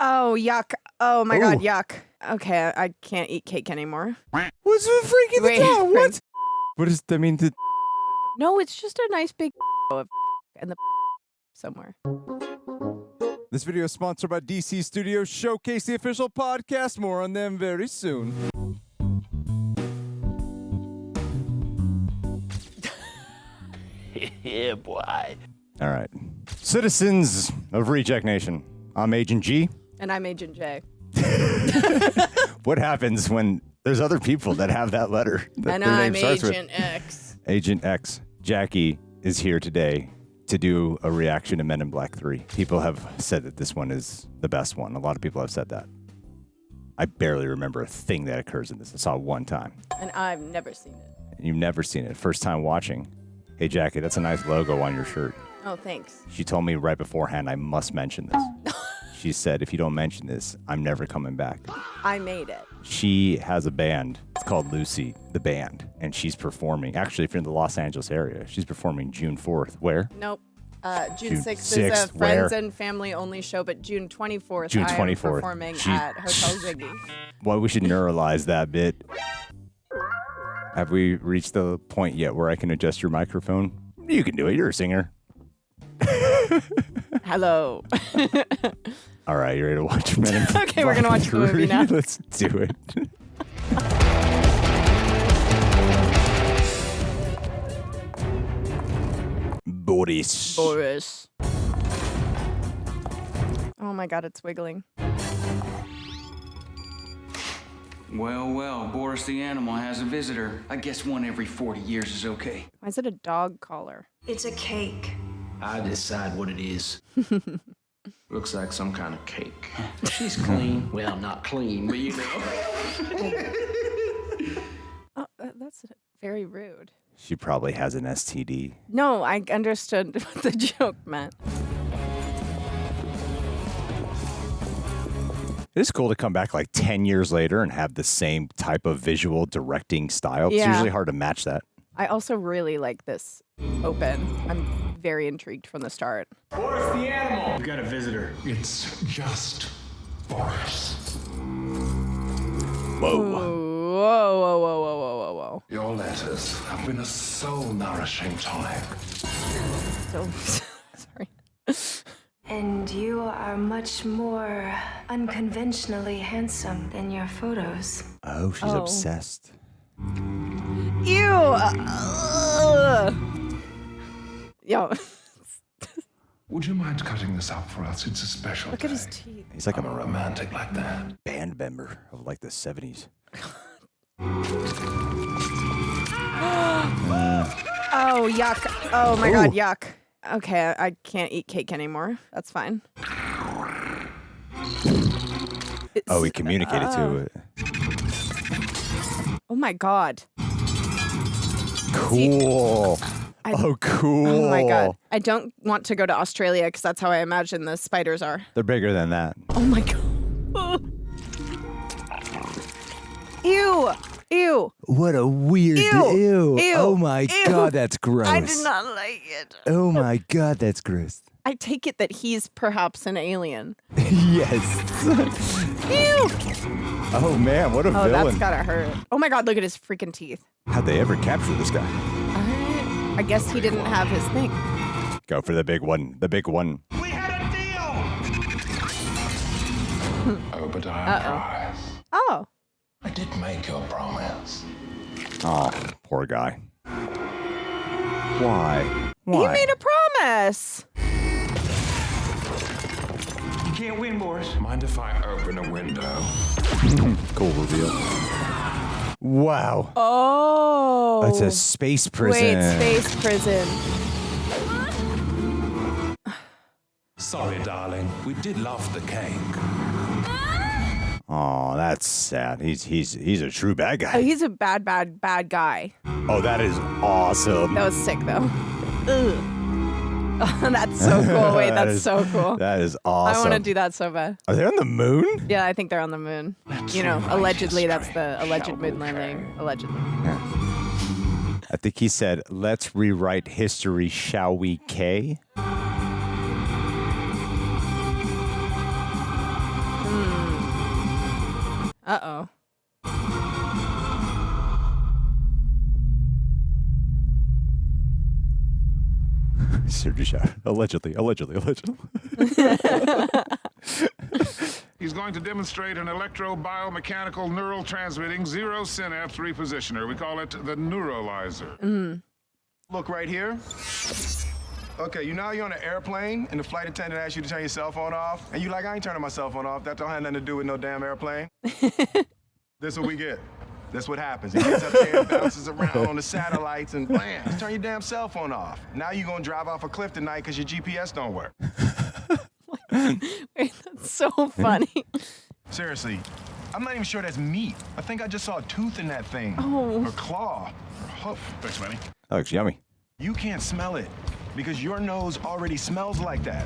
Oh, yuck. Oh, my God, Ooh. yuck. Okay, I can't eat cake anymore. What's the freaking Wait, the dog? What? What does that mean? No, it's just a nice big of and the somewhere. This video is sponsored by DC Studios Showcase, the official podcast. More on them very soon. Yeah, boy. All right. Citizens of Reject Nation, I'm Agent G. And I'm Agent J. What happens when there's other people that have that letter? That And their I'm name starts with? Agent X. Agent X. Jackie is here today to do a reaction to Men in Black 3. People have said that this one is the best one. A lot of people have said that. I barely remember a thing that occurs in this. I saw it one time. And I've never seen it. You've never seen it. First time watching. Hey, Jackie, that's a nice logo on your shirt. Oh, thanks. She told me right beforehand I must mention this. She said, if you don't mention this, I'm never coming back. I made it. She has a band. It's called Lucy, the band. And she's performing. Actually, if you're in the Los Angeles area, she's performing June 4th. Where? Nope. June June 6th is a 6th, where? friends and family only show, but June 24th, June I am 24th. performing at Hotel Ziggy. Well, we should neuralize that bit. Have we reached the point yet where I can adjust your microphone? You can do it. You're a singer. Hello. All right, you ready to watch Men in Black? Okay, we're gonna watch the movie now. Let's do it. Boris. Boris. Oh my God, it's wiggling. Well, well, Boris the Animal has a visitor. I guess one every 40 years is okay. Why is it a dog collar? It's a cake. I decide what it is. Looks like some kind of cake. She's clean. Well, not clean, but you know. Oh, that's very rude. She probably has an STD. No, I understood what the joke meant. It is cool to come back like 10 years later and have the same type of visual directing style. It's Yeah. usually hard to match that. I also really like this open. I'm very intrigued from the start. Boris the Animal! We got a visitor. It's just Boris. Whoa. Whoa, whoa, whoa, whoa, whoa, whoa, whoa. Your letters have been a soul-nourishing time. So, sorry. And you are much more unconventionally handsome than your photos. Oh, she's Oh. obsessed. Ew! Yo, Would you mind cutting this up for us? It's a special look day. at his teeth. He's like I'm a a romantic like that. band member of like the 70s. Oh, yuck. Oh my God, yuck. Okay, I can't eat cake anymore. That's fine. Oh, he communicated to it. Oh my God. Cool. Oh, cool. Oh my God. I don't want to go to Australia because that's how I imagine the spiders are. They're bigger than that. Oh my God. Ew. Ew. What a weird. Ew. Ew. Oh my Ew. God, that's gross. I did not like it. Oh my God, that's gross. I take it that he's perhaps an alien. Yes. Ew. Oh man, what a Oh, villain. that's gotta hurt. Oh my God, look at his freaking teeth. How'd they ever capture this guy? I guess he didn't have his thing. Go for the big one. The big one. We had a deal! Obadiah Price. Oh. I did make your promise. Oh, poor guy. Why? Why? He made a promise. You can't win, Boris. Mind if I open a window? Cool reveal. Wow. Oh. It's a space prison. Wait, space prison. Sorry, darling. We did love the cake. Oh, that's sad. He's a true bad Oh, guy. he's a bad guy. Oh, that is awesome. That was sick, though. Ugh. Oh, that's so cool. Wait, That that's is- so cool. That is I awesome. want to do that so bad. Are they on the moon? Yeah, I think they're on the moon. You know, rewrite allegedly, that's history, the alleged shall moon we, landing. Kay? Allegedly. I think he said, "Let's rewrite history, shall we, Kay?" Uh-oh. Sergio shout. Allegedly. He's going to demonstrate an electro-biomechanical neural transmitting zero synapse repositioner. We call it the neuralizer. Look right here. Okay, you know you're on an airplane and the flight attendant asks you to turn your cell phone off, and you like, I ain't turning my cell phone off. That don't have nothing to do with no damn airplane. This what we get. That's what happens. He gets up there and bounces around on the satellites and blam, just turn your damn cell phone off. Now you're gonna drive off a cliff tonight because your GPS don't work. Wait, that's so funny. Seriously, I'm not even sure that's meat. I think I just saw a tooth in that thing. Oh. Or claw. Or hoof. Thanks, Manny. That looks yummy. You can't smell it because your nose already smells like that.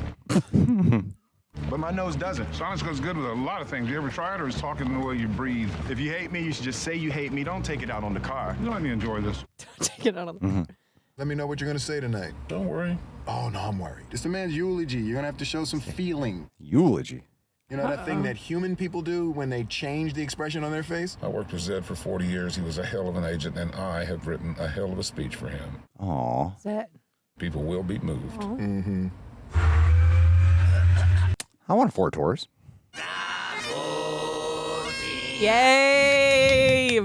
But my nose doesn't. Silence goes good with a lot of things. You ever try it, or is talking the way you breathe? If you hate me, you should just say you hate me. Don't take it out on the car. You let me enjoy this. Take it out on the Let me know what you're gonna say tonight. Don't worry. Oh, no, I'm worried. It's the man's eulogy. You're gonna have to show some feeling. Eulogy. You know that thing that human people do when they change the expression on their face? I worked with Zed for 40 years. He was a hell of an agent, and I have written a hell of a speech for him. Aw. Is that? People will be moved. Mm-hmm. I want a Ford Taurus. Yay!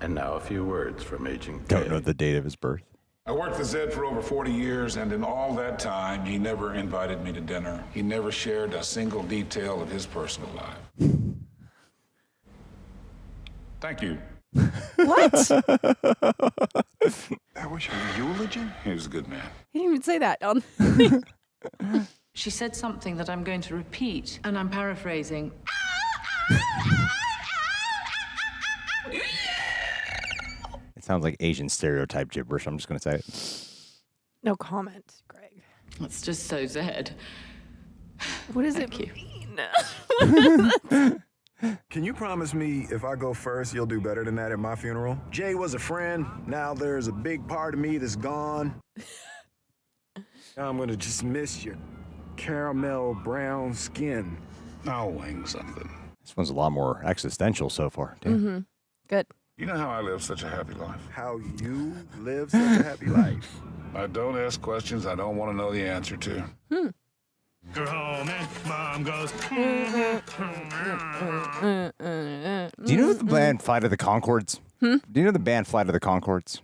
And now a few words from Agent Don't K. know the date of his birth. I worked with Zed for over 40 years, and in all that time, he never invited me to dinner. He never shared a single detail of his personal life. Thank you. What? That was your eulogy? He was a good man. He didn't even say that. She said something that I'm going to repeat, and I'm paraphrasing. It sounds like Asian stereotype gibberish. I'm just going to say it. No comment, Greg. That's just so Zed. What does Thank it you. mean? Can you promise me if I go first, you'll do better than that at my funeral? Jay was a friend. Now there's a big part of me that's gone. I'm gonna just miss your caramel brown skin. I'll wing something. This one's a lot more existential so far. Damn. Good. You know how I live such a happy life? How you live such a happy life. I don't ask questions I don't want to know the answer to. Go home and mom goes. Do you know the band Flight of the Concords? Do you know the band Flight of the Concords?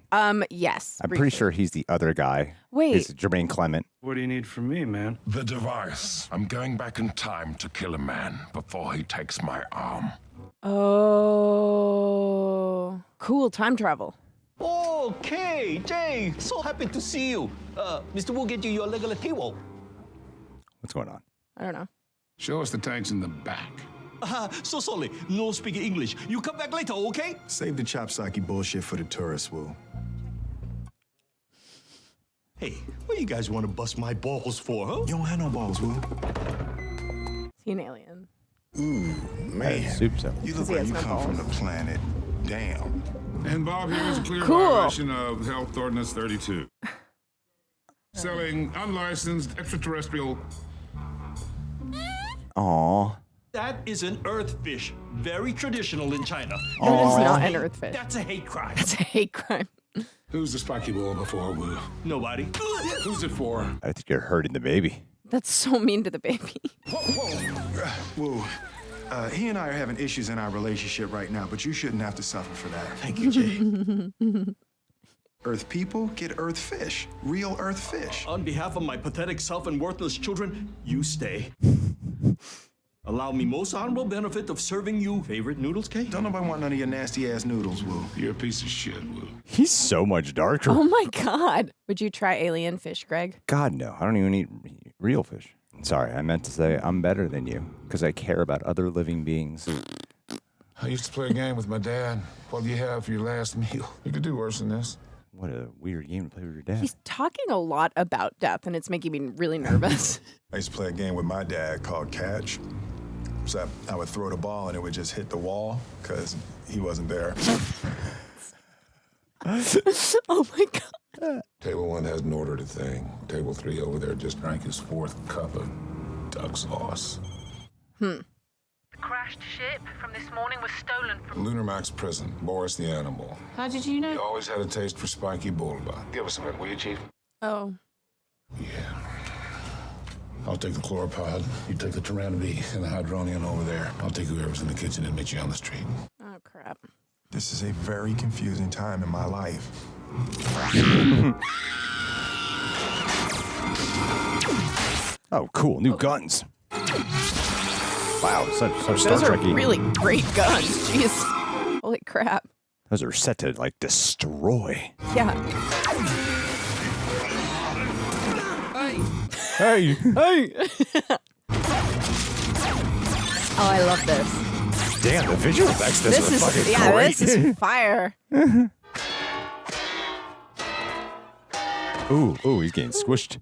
Yes. I'm pretty sure he's the other guy. Wait. It's Jemaine Clement. What do you need from me, man? The device. I'm going back in time to kill a man before he takes my arm. Oh. Cool. Time travel. Okay, Jay, so happy to see you. Mr. Wu get you your regular table. What's going on? I don't know. Show us the tanks in the back. So sorry, no speaking English. You come back later, okay? Save the chopsocky bullshit for the tourists, Wu. Hey, what you guys want to bust my balls for, huh? You don't have no balls, Wu. Is he an alien? Ooh, man. Soup so. You look He like has you no come from balls. the planet. Damn. And Bob, here is a clear Cool. violation of Health Ordinance 32. Selling unlicensed extraterrestrial. Aw. That is an earthfish. Very traditional in China. That is not an earthfish. That's a hate crime. That's a hate crime. Who's the spiky bull before Wu? Nobody. Who's it for? I think you're hurting the baby. That's so mean to the baby. Wu, he and I are having issues in our relationship right now, but you shouldn't have to suffer for that. Thank you, Jay. Earth people get earth fish. Real earth fish. On behalf of my pathetic self and worthless children, you stay. Allow me most honorable benefit of serving you favorite noodles cake. Don't nobody want none of your nasty ass noodles, Wu. You're a piece of shit, Wu. He's so much darker. Oh my God. Would you try alien fish, Greg? God, no. I don't even eat real fish. Sorry, I meant to say I'm better than you because I care about other living beings. I used to play a game with my dad. What do you have for your last meal? You could do worse than this. What a weird game to play with your dad. He's talking a lot about death, and it's making me really nervous. I used to play a game with my dad called Catch. So I would throw the ball and it would just hit the wall because he wasn't there. Oh my God. Table 1 hasn't ordered a thing. Table 3 over there just drank his 4th cup of Doug's loss. The crashed ship from this morning was stolen from... Lunar Max prison, Boris the Animal. How did you know? He always had a taste for spiky bullba. Give us a minute, will you, Chief? Oh. Yeah. I'll take the chloropod. You take the Tyrannoby and the hydronium over there. I'll take whoever's in the kitchen and meet you on the street. Oh, crap. This is a very confusing time in my life. Oh, cool. New guns. Wow, so Star Those are Trek-y. really great guns. Jeez. Holy crap. Those are set to, like, destroy. Yeah. Hey! Hey! Oh, I love this. Damn, the visual effects this are fucking great. This is fire. Ooh, he's getting squished.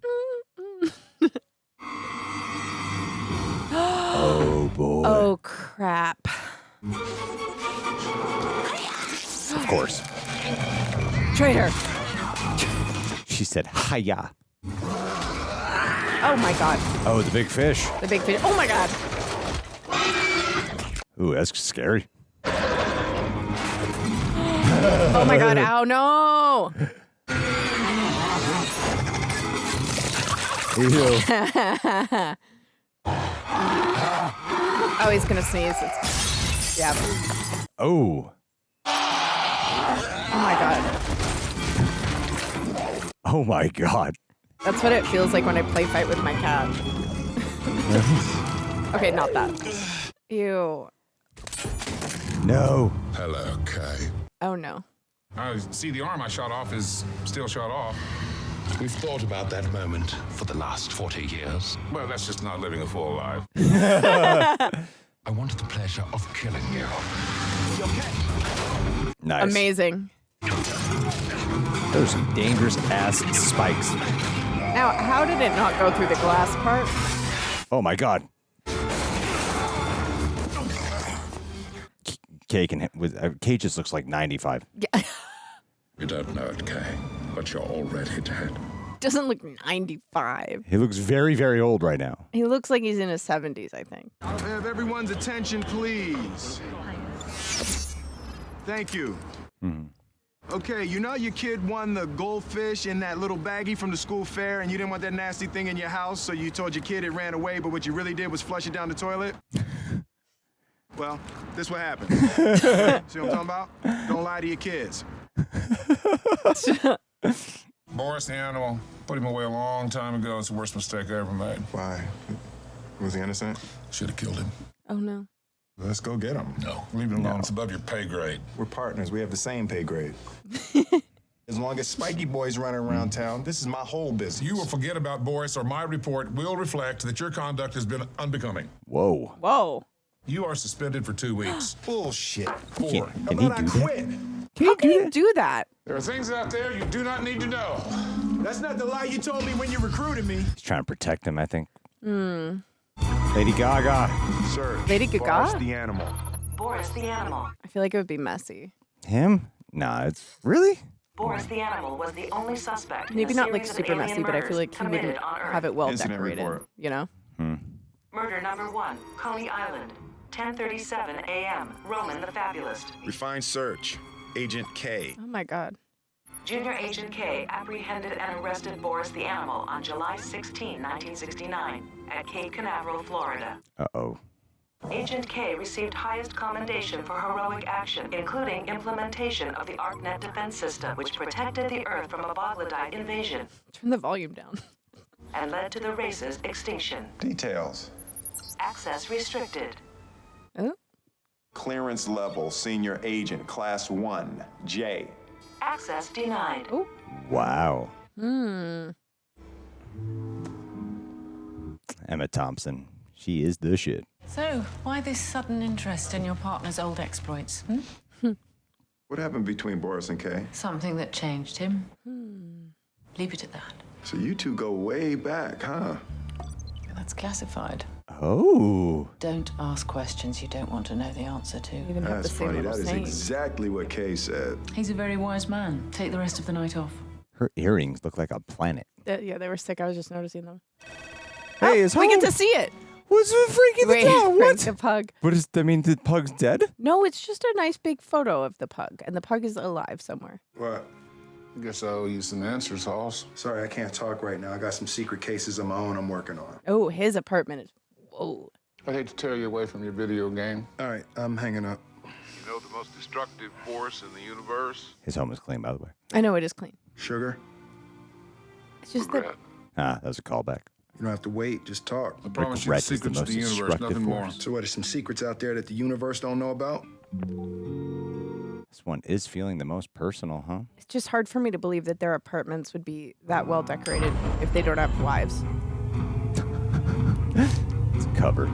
Oh, boy. Oh, crap. Of course. Traitor. She said, hiya. Oh, my God. Oh, the big fish. The big fish. Oh, my God. Ooh, that's scary. Oh, my God. Ow, no. Oh, he's going to sneeze. Yeah. Oh. Oh, my God. Oh, my God. That's what it feels like when I play fight with my cat. Okay, not that. Ew. No. Hello, Kay. Oh, no. See, the arm I shot off is still shot off. We've thought about that moment for the last 40 years. Well, that's just not living a full life. I wanted the pleasure of killing you. Nice. Amazing. Those are some dangerous ass spikes. Now, how did it not go through the glass part? Oh, my God. Kay just looks like 95. Yeah. You don't know it, Kay, but you're already dead. Doesn't look 95. He looks very, very old right now. He looks like he's in his 70s, I think. Have everyone's attention, please. Thank you. Okay, you know your kid won the goldfish in that little baggie from the school fair, and you didn't want that nasty thing in your house, so you told your kid it ran away, but what you really did was flush it down the toilet? Well, this what happens. See what I'm talking about? Don't lie to your kids. Boris the Animal, put him away a long time ago. It's the worst mistake I ever made. Why? Was he innocent? Should have killed him. Oh, no. Let's go get him. No, leave it alone. It's above your pay grade. We're partners. We have the same pay grade. As long as Spiky Boy's running around town, this is my whole business. You will forget about Boris, or my report will reflect that your conduct has been unbecoming. Whoa. Whoa. You are suspended for 2 weeks. Bullshit. 4. Can he do that? How can you do that? There are things out there you do not need to know. That's not the lie you told me when you recruited me. He's trying to protect him, I think. Lady Gaga. Sir. Lady Gaga? Boris the Animal. Boris the Animal. I feel like it would be messy. Him? Nah, it's... Really? Boris the Animal was the only suspect. in Maybe a not like series of super alien messy, but I feel murders like he committed wouldn't on Earth. have it well Incident decorated. report. You know? Murder number 1, Coney Island, 10:37 a.m. Roman the Fabulist. Refined search. Agent K. Oh, my God. Junior Agent K apprehended and arrested Boris the Animal on July 16, 1969, at Cape Canaveral, Florida. Uh-oh. Agent K received highest commendation for heroic action, including implementation of the ArcNet defense system, which protected the Earth from a Boglodyte invasion Turn the volume down. and led to the race's extinction. Details. Access restricted. Oh. Clearance level, senior agent, class 1, J. Access denied. Oh. Wow. Emma Thompson. She is the shit. So, why this sudden interest in your partner's old exploits? What happened between Boris and Kay? Something that changed him. Leave it at that. So you two go way back, huh? That's classified. Oh. Don't ask questions you don't want to know the answer to. Even have the That's same funny. little That is snake. exactly what Kay said. He's a very wise man. Take the rest of the night off. Her earrings look like a planet. Yeah, they were sick. I was just noticing them. Hey, it's We get home. to see it. What's with freaking the dog? What? The pug. What does that mean? The pug's dead? No, it's just a nice big photo of the pug, and the pug is alive somewhere. What? I guess I owe you some answers, Halls. Sorry, I can't talk right now. I got some secret cases of my own I'm working on. Oh, his apartment is... Whoa. I hate to tear you away from your video game. All right, I'm hanging up. You know the most destructive force in the universe? His home is clean, by the way. I know, it is clean. Sugar? It's just that... Ah, that was a callback. You don't have to wait, just talk. I promise you the secrets of the universe, nothing more. So what, there's some secrets out there that the universe don't know about? This one is feeling the most personal, huh? It's just hard for me to believe that their apartments would be that well decorated if they don't have wives. It's a cover.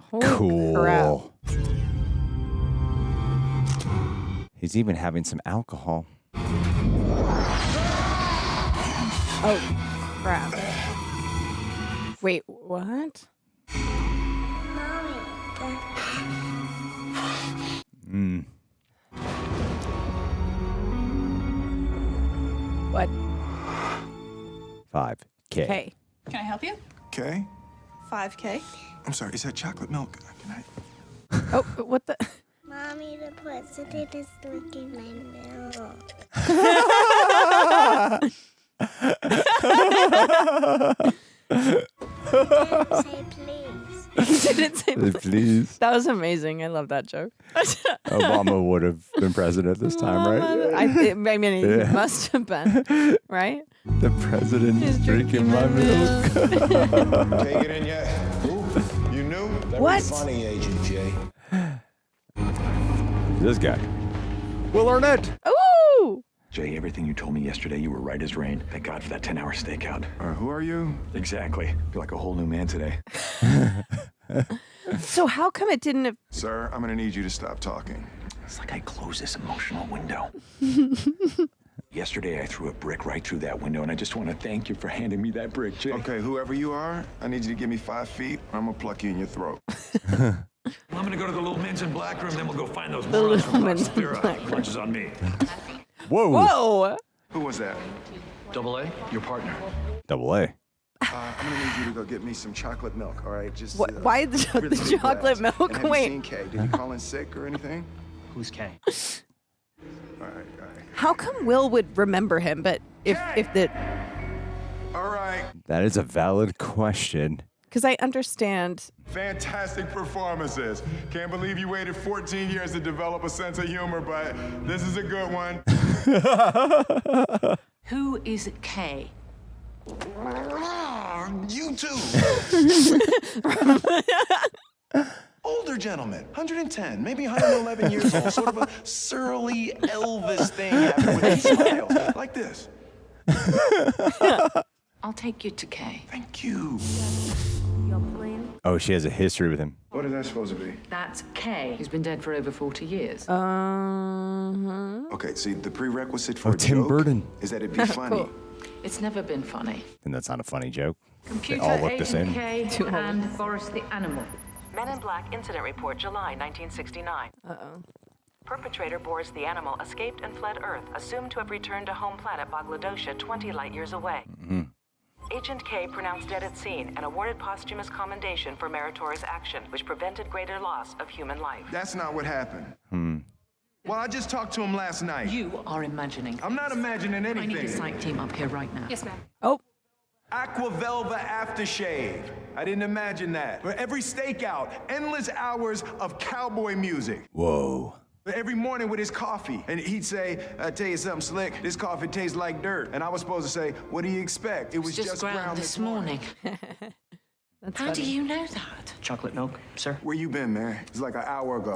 Holy cool. crap. He's even having some alcohol. Oh, crap. Wait, what? Mm. What? 5K. K. Can I help you? Okay. 5K. I'm sorry, is that chocolate milk? Can I? Oh, what the? Mommy, the president is licking my milk. Say please. He didn't say Please. That was amazing. I love that joke. Obama would have been president this time, right? I mean, he must have been, right? The president is drinking my milk. Take it in yet? Ooh, you knew? What? Funny, Agent J. This guy. Will Arnett. Ooh! Jay, everything you told me yesterday, you were right as rain. Thank God for that 10-hour stakeout. Who are you? Exactly. Feel like a whole new man today. So how come it didn't have... Sir, I'm gonna need you to stop talking. It's like I closed this emotional window. Yesterday, I threw a brick right through that window, and I just want to thank you for handing me that brick, Jay. Okay, whoever you are, I need you to give me 5 feet, or I'm gonna pluck you in your throat. I'm gonna go to the little men's in black room, then we'll go find those The morons little from men's Box in Clear black Out. Lunch is on me. Whoa. Whoa! Who was that? Double A, your partner. Double A. I'm gonna need you to go get me some chocolate milk, all right? Just What, why the really chocolate glass. milk? And have you Wait. seen Kay? Did he call in sick or anything? Who's Kay? All right. How come Will would remember him, but if the... All right. That is a valid question. Because I understand... Fantastic performances. Can't believe you waited 14 years to develop a sense of humor, but this is a good one. Who is Kay? You too. Older gentleman, 110, maybe 111 years old, sort of a surly Elvis thing happening with his smile, like this. I'll take you to Kay. Thank you. Oh, she has a history with him. What is that supposed to be? That's Kay. He's been dead for over 40 years. Okay, see, the prerequisite for a Tim joke Burton. is that it be funny. Cool. It's never been funny. And that's not a funny joke. Computer They all look the Agent same. K and Boris the Animal. Men in Black Incident Report, July 1969. Uh-oh. Perpetrator Boris the Animal escaped and fled Earth, assumed to have returned to home planet Bangladesh 20 light years away. Mm-hmm. Agent K pronounced dead at scene and awarded posthumous commendation for meritorious action, which prevented greater loss of human life. That's not what happened. Well, I just talked to him last night. You are imagining. I'm not imagining I need a anything. psych team up here right now. Yes, ma'am. Oh. Aquavelva aftershave. I didn't imagine that. For every stakeout, endless hours of cowboy music. Whoa. Every morning with his coffee. And he'd say, I'll tell you something slick, this coffee tastes like dirt. And I was supposed to say, what do you expect? It was just ground this morning. That's How funny. do you know that? Chocolate milk, sir? Where you been, man? It's like an hour ago.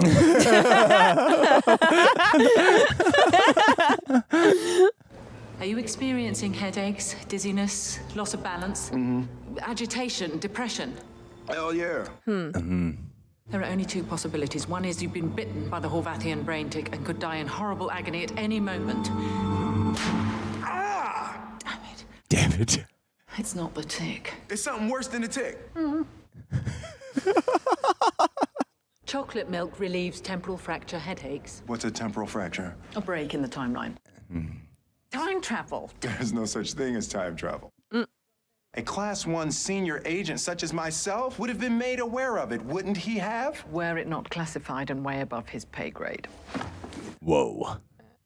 Are you experiencing headaches, dizziness, loss of balance, agitation, depression? Hell yeah. There are only two possibilities. One is you've been bitten by the Horvathian brain tick and could die in horrible agony at any moment. Ah! Damn it. Damn it. It's not the tick. It's something worse than a tick. Chocolate milk relieves temporal fracture headaches. What's a temporal fracture? A break in the timeline. Time travel. There's no such thing as time travel. A Class 1 senior agent such as myself would have been made aware of it, wouldn't he have? Were it not classified and way above his pay grade. Whoa.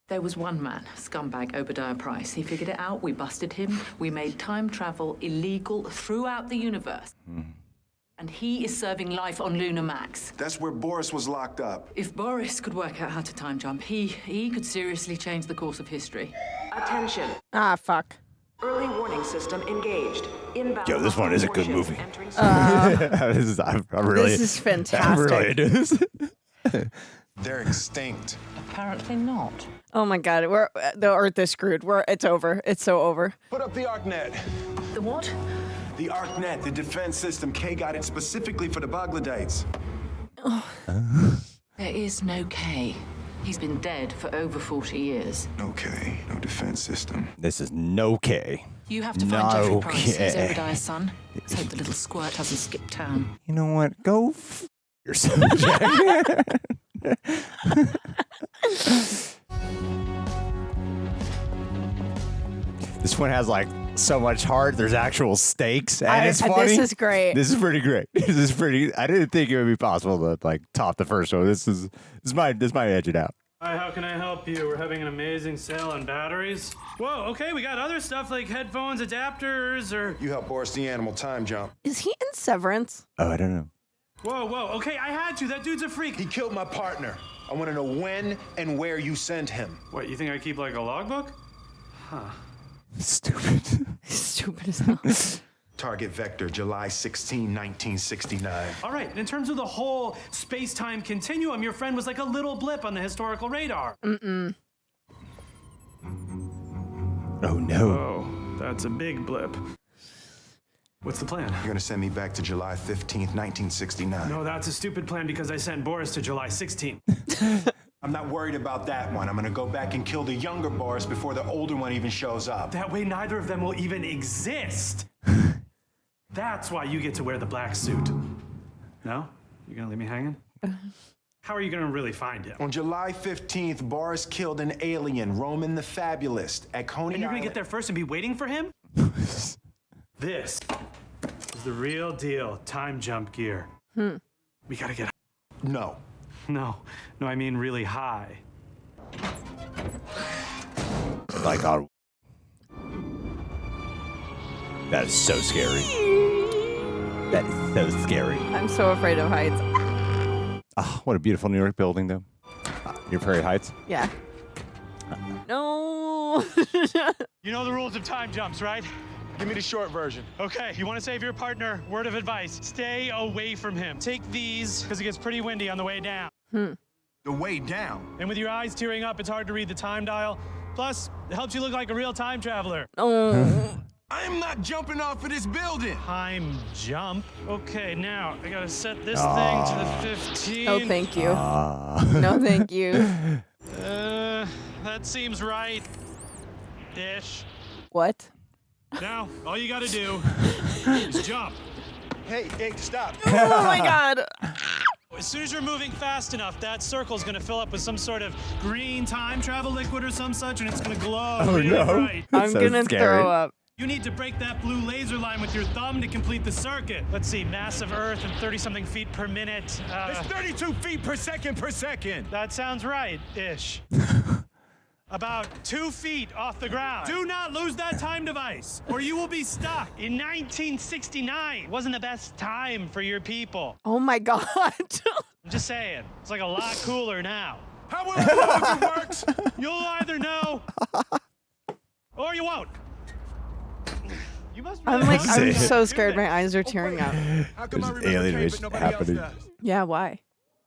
There was one man, scumbag Obadiah Price. He figured it out, we busted him, we made time travel illegal throughout the universe. And he is serving life on Lunar Max. That's where Boris was locked up. If Boris could work out how to time jump, he could seriously change the course of history. Attention. Ah, fuck. Early warning system engaged. Inbound. Yo, this one is a good movie. This is fantastic. I'm really into this. They're extinct. Apparently not. Oh my god, the Earth is screwed. It's over. It's so over. Put up the ArcNet. The what? The ArcNet, the defense system. K got it specifically for the Boglodites. There is no K. He's been dead for over 40 years. No K, no defense system. This is no K. You have to find Jeffrey Price. He's Obadiah's son. Let's hope the little squirt hasn't skipped town. You know what? Go yourself, Jack. This one has like so much heart. There's actual stakes, and it's funny. This is great. This is pretty great. This is pretty. I didn't think it would be possible to like top the first one. This might edge it out. Hi, how can I help you? We're having an amazing sale on batteries. Whoa, okay, we got other stuff like headphones, adapters, or... You help Boris the Animal time jump. Is he in Severance? Oh, I don't know. Whoa, okay, I had to. That dude's a freak. He killed my partner. I want to know when and where you sent him. What, you think I keep like a logbook? Huh. Stupid. Stupid as hell. Target vector, July 16, 1969. All right, in terms of the whole space-time continuum, your friend was like a little blip on the historical radar. Mm-mm. Oh, no. Oh, that's a big blip. What's the plan? You're gonna send me back to July 15th, 1969. No, that's a stupid plan because I sent Boris to July 16th. I'm not worried about that one. I'm gonna go back and kill the younger Boris before the older one even shows up. That way neither of them will even exist. That's why you get to wear the black suit. No? You're gonna leave me hanging? How are you gonna really find him? On July 15th, Boris killed an alien, Roman the Fabulous, at Coney And you're gonna Island. get there first and be waiting for him? This is the real deal time jump gear. We gotta get... No. No, I mean really high. Like our... That is so scary. That is so scary. I'm so afraid of heights. Oh, what a beautiful New York building, though. Your Prairie Heights. Yeah. No. You know the rules of time jumps, right? Give me the short version. Okay, you want to save your partner, word of advice, stay away from him. Take these, because it gets pretty windy on the way down. The way down. And with your eyes tearing up, it's hard to read the time dial. Plus, it helps you look like a real time traveler. Oh. I'm not jumping off of this building. Time jump? Okay, now, I gotta set this thing to the 15. Oh, thank you. No, thank you. That seems right. Ish. What? Now, all you gotta do is jump. Hey, stop. Oh my god. As soon as you're moving fast enough, that circle's gonna fill up with some sort of green time travel liquid or some such, and it's gonna glow really bright. I'm gonna throw up. You need to break that blue laser line with your thumb to complete the circuit. Let's see, mass of Earth and 30-something feet per minute. It's 32 feet per second per second. That sounds right-ish. About 2 feet off the ground. Do not lose that time device, or you will be stuck. In 1969 wasn't the best time for your people. Oh my god. I'm just saying, it's like a lot cooler now. How will I know if it works? You'll either know, or you won't. You must really I'm so scared. My eyes are tearing up. How come I There's remember alien K, but invasion nobody else happening. does? Yeah, why?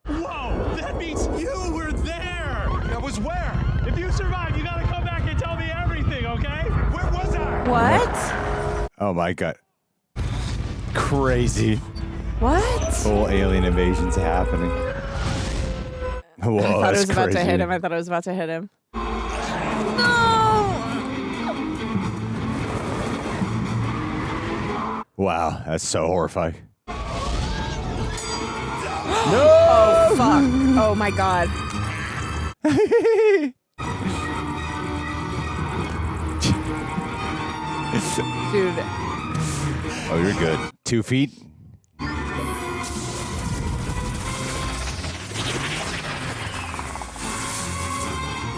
Whoa, that means you were there. That was where? If you survive, you gotta come back and tell me everything, okay? Where was I? What? Oh, my God. Crazy. What? Full alien invasion's happening. Whoa, I thought it was about crazy. to hit him. I thought it was about to hit him. Wow, that's so horrifying. Oh, fuck. Oh, my God. Dude. Oh, you're good. 2 feet.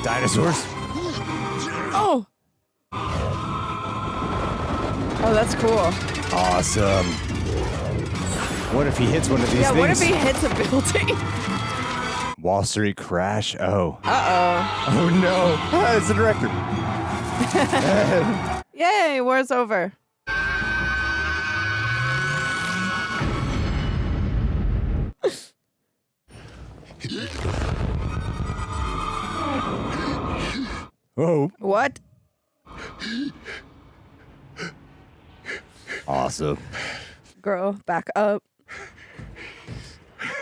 Dinosaurs. Oh. Oh, that's cool. Awesome. What if he hits one of these things? Yeah, what if he hits a building? Wall Street crash. Oh. Uh-oh. Oh, no. It's the director. Yay, war's over. Oh. What? Awesome. Girl, back up.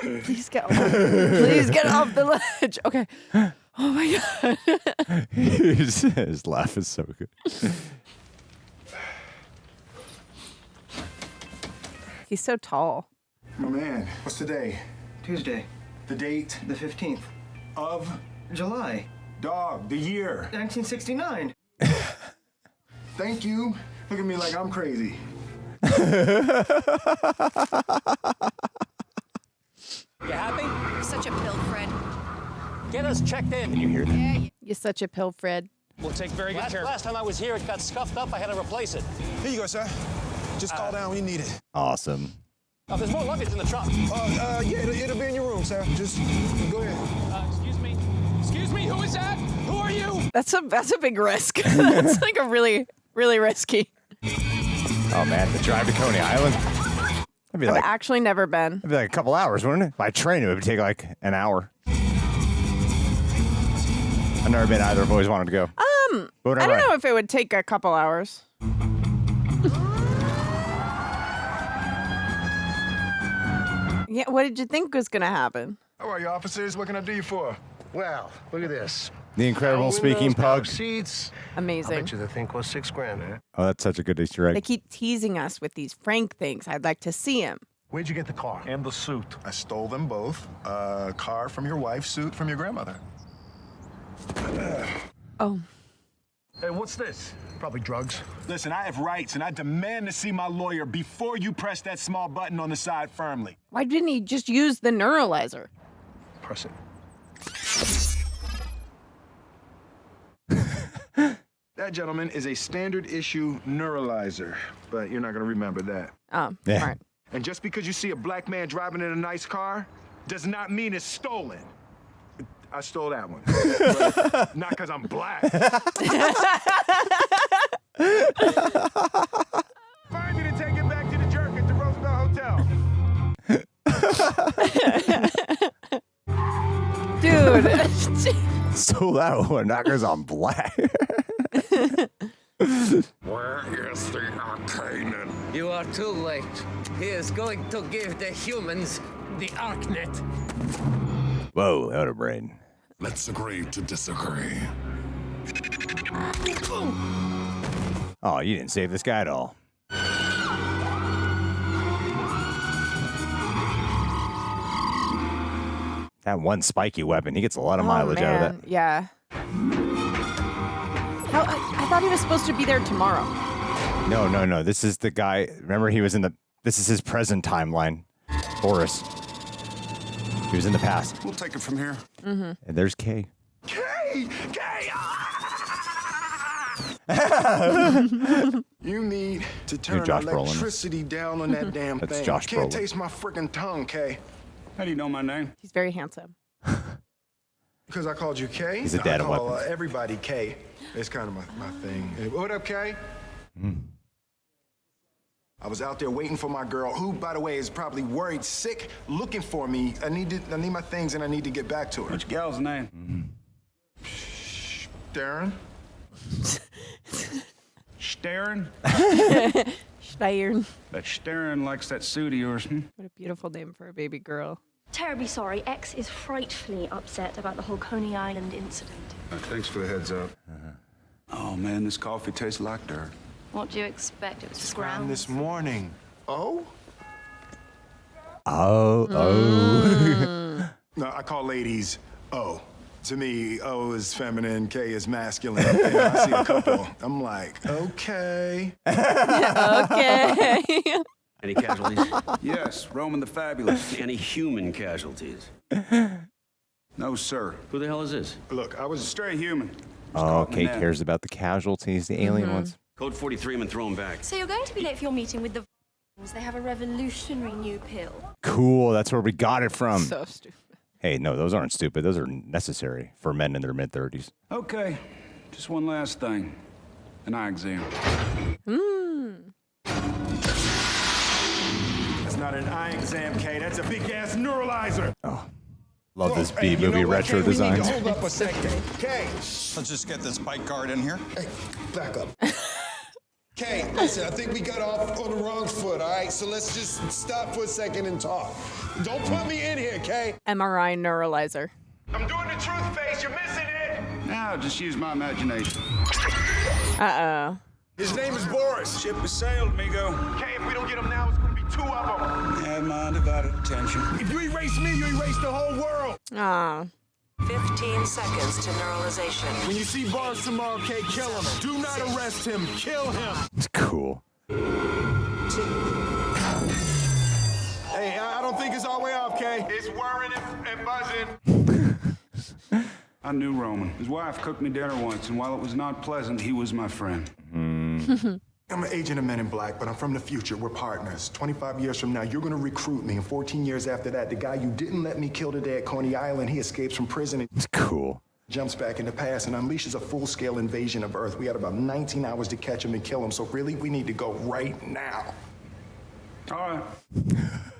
Please get off. Please get off the ledge. Okay. Oh my god. His laugh is so good. He's so tall. My man, what's today? Tuesday. The date? The 15th. Of? July. Dog, the year. 1969. Thank you. Look at me like I'm crazy. You happy? Such a pill, Fred. Get us checked in. Can you hear that? Yeah, you're such a pill, Fred. We'll take very good care. Last time I was here, it got scuffed up. I had to replace it. Here you go, sir. Just call down when you need it. Awesome. Oh, there's more luggage in the trunk. Yeah, it'll be in your room, sir. Just go ahead. Excuse me. Excuse me, who is that? Who are you? That's a big risk. That's like a really risky. Oh man, the drive to Coney Island. I've actually never been. It'd be like a couple hours, wouldn't it? By train, it would take like an hour. I've never been either. I've always wanted to go. I don't know if it would take a couple hours. Yeah, what did you think was gonna happen? How are you, officers? What can I do you for? Well, look at this. The incredible speaking pug. Seats. Amazing. I bet you the thing cost $6,000, eh? Oh, that's such a good Easter egg. They keep teasing us with these Frank things. I'd like to see him. Where'd you get the car? And the suit. I stole them both. A car from your wife, suit from your grandmother. Oh. Hey, what's this? Probably drugs. Listen, I have rights, and I demand to see my lawyer before you press that small button on the side firmly. Why didn't he just use the neuralizer? Press it. That, gentleman, is a standard issue neuralizer, but you're not going to remember that. Oh, yeah. All right. And just because you see a black man driving in a nice car does not mean it's stolen. I stole that one. But not because I'm black. Find me to take it back to the jerk at the Roosevelt Hotel. Dude. Stole that one, not because I'm black. Where is the Arcanine? You are too late. He is going to give the humans the ArcNet. Whoa, out of brain. Let's agree to disagree. Oh, you didn't save this guy at all. That one spiky weapon, he gets a lot of mileage out of that. Yeah. I thought he was supposed to be there tomorrow. No. This is the guy. Remember, he was in the. This is his present timeline. Boris. He was in the past. We'll take it from here. Mm-hmm. And there's Kay. Kay! You need to turn Josh Brolin. electricity down on that damn That's thing. Josh Can't Brolin. taste my freaking tongue, Kay. How do you know my name? He's very handsome. Because I called you Kay. He's a dad I of call weapons. everybody Kay. It's kind of my thing. Hey, what up, Kay? I was out there waiting for my girl, who, by the way, is probably worried, sick, looking for me. I need my things, and I need to get back to her. What's your gal's name? Darren? Staring? Stein. That Staring likes that suit of yours, hmm? What a beautiful name for a baby girl. Terribly sorry. X is frightfully upset about the whole Coney Island incident. Thanks for the heads up. Oh, man, this coffee tastes like dirt. What do you expect? It was scrounge. This morning. Oh? Oh. No, I call ladies O. To me, O is feminine, K is masculine. And I see a couple. I'm like, okay. Okay. Any casualties? Yes, Roman the Fabulous. Any human casualties? No, sir. Who the hell is this? Look, I was a stray human. Oh, Kate cares about the casualties, the alien ones. Code 43 and throw him back. So you're going to be late for your meeting with the... They have a revolutionary new pill. Cool, that's where we got it from. So stupid. Hey, no, those aren't stupid. Those are necessary for men in their mid-30s. Okay, just one last thing. An eye exam. That's not an eye exam, K. That's a big-ass neuralizer. Oh, love this B-movie retro designs. Hold up a second. K. Let's just get this bike guard in here. Hey, back up. Kay, listen, I think we got off on the wrong foot, all right? So let's just stop for a second and talk. Don't put me in here, Kay. MRI neuralizer. I'm doing the truth face. You're missing it. Now, just use my imagination. Uh-oh. His name is Boris. Ship has sailed, amigo. Kay, if we don't get him now, it's going to be 2 of them. Have my undivided attention. If you erase me, you erase the whole world. Aw. 15 seconds to neuralization. When you see Boris tomorrow, Kay, kill him. Do not arrest him. Kill him. It's cool. Hey, I don't think it's all the way off, Kay. It's whirring and buzzing. I knew Roman. His wife cooked me dinner once, and while it was not pleasant, he was my friend. I'm an agent of Men in Black, but I'm from the future. We're partners. 25 years from now, you're going to recruit me. And 14 years after that, the guy you didn't let me kill today at Coney Island, he escapes from prison and It's cool. jumps back in the past and unleashes a full-scale invasion of Earth. We had about 19 hours to catch him and kill him. So really, we need to go right now. All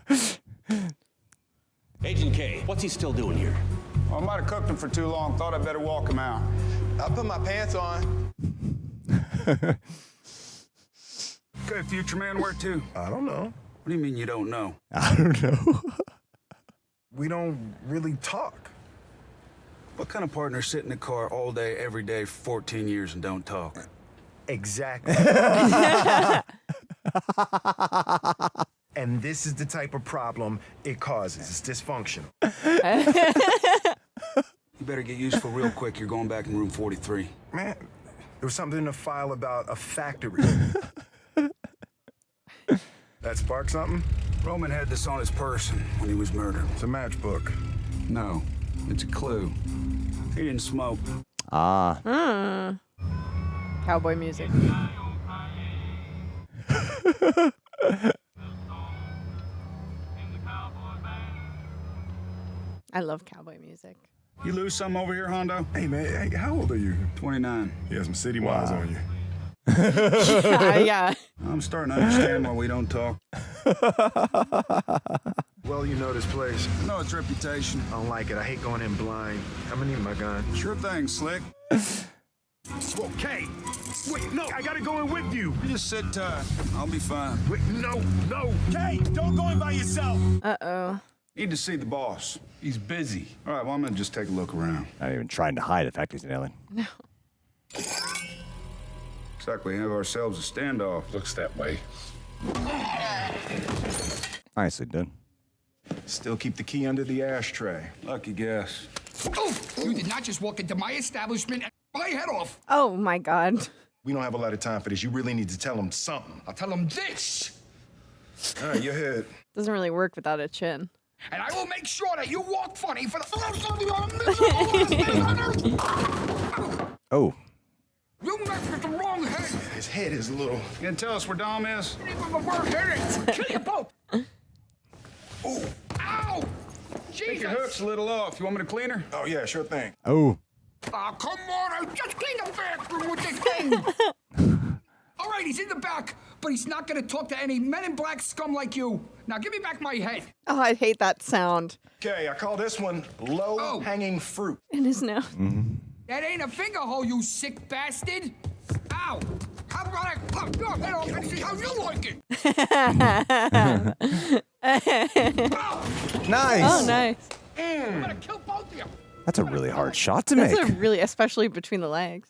right. Agent K, what's he still doing here? Well, I might have cooked him for too long. Thought I'd better walk him out. I put my pants on. Okay, future man, where to? I don't know. What do you mean you don't know? I don't know. We don't really talk. What kind of partners sit in the car all day, every day, for 14 years and don't talk? Exactly. And this is the type of problem it causes. It's dysfunctional. You better get useful real quick. You're going back in room 43. Man, there was something in the file about a factory. That spark something? Roman had this on his person when he was murdered. It's a matchbook. No, it's a clue. He didn't smoke. Ah. Cowboy music. I love cowboy music. You lose some over here, Hondo? Hey, man, hey, how old are you? 29. You have some city miles on you. Yeah. I'm starting to understand why we don't talk. Well, you know this place. I know its reputation. I don't like it. I hate going in blind. I'm gonna need my gun. Sure thing, Slick. Okay. Wait, no, I gotta go in with you. You just sit tight. I'll be fine. Wait, no. Kay, don't go in by yourself. Uh-oh. Need to see the boss. He's busy. All right, well, I'm gonna just take a look around. Not even trying to hide the fact he's an alien. No. Looks like we have ourselves a standoff. Looks that way. Nicely done. Still keep the key under the ashtray. Lucky guess. Oh, you did not just walk into my establishment and my head off. Oh, my God. We don't have a lot of time for this. You really need to tell him something. I'll tell him this. All right, your head. Doesn't really work without a chin. And I will make sure that you walk funny for the... Oh. You messed with the wrong head. His head is a little... You gonna tell us where Dom is? You need to work headed. Kill you both. Oh. Ow! I think Jesus. your hook's a little off. You want me to clean her? Oh, yeah, sure thing. Oh. Oh, come on. I just cleaned the bathroom with this thing. All right, he's in the back, but he's not going to talk to any Men in Black scum like you. Now, give me back my head. Oh, I hate that sound. Okay, I call this one low-hanging fruit. In his nose. Mm-hmm. That ain't a finger hole, you sick bastard. Ow. How about I pop your head off and see how you like it? Nice. Oh, nice. I'm going to kill both of you. That's a really hard shot to make. That's a really, especially between the legs.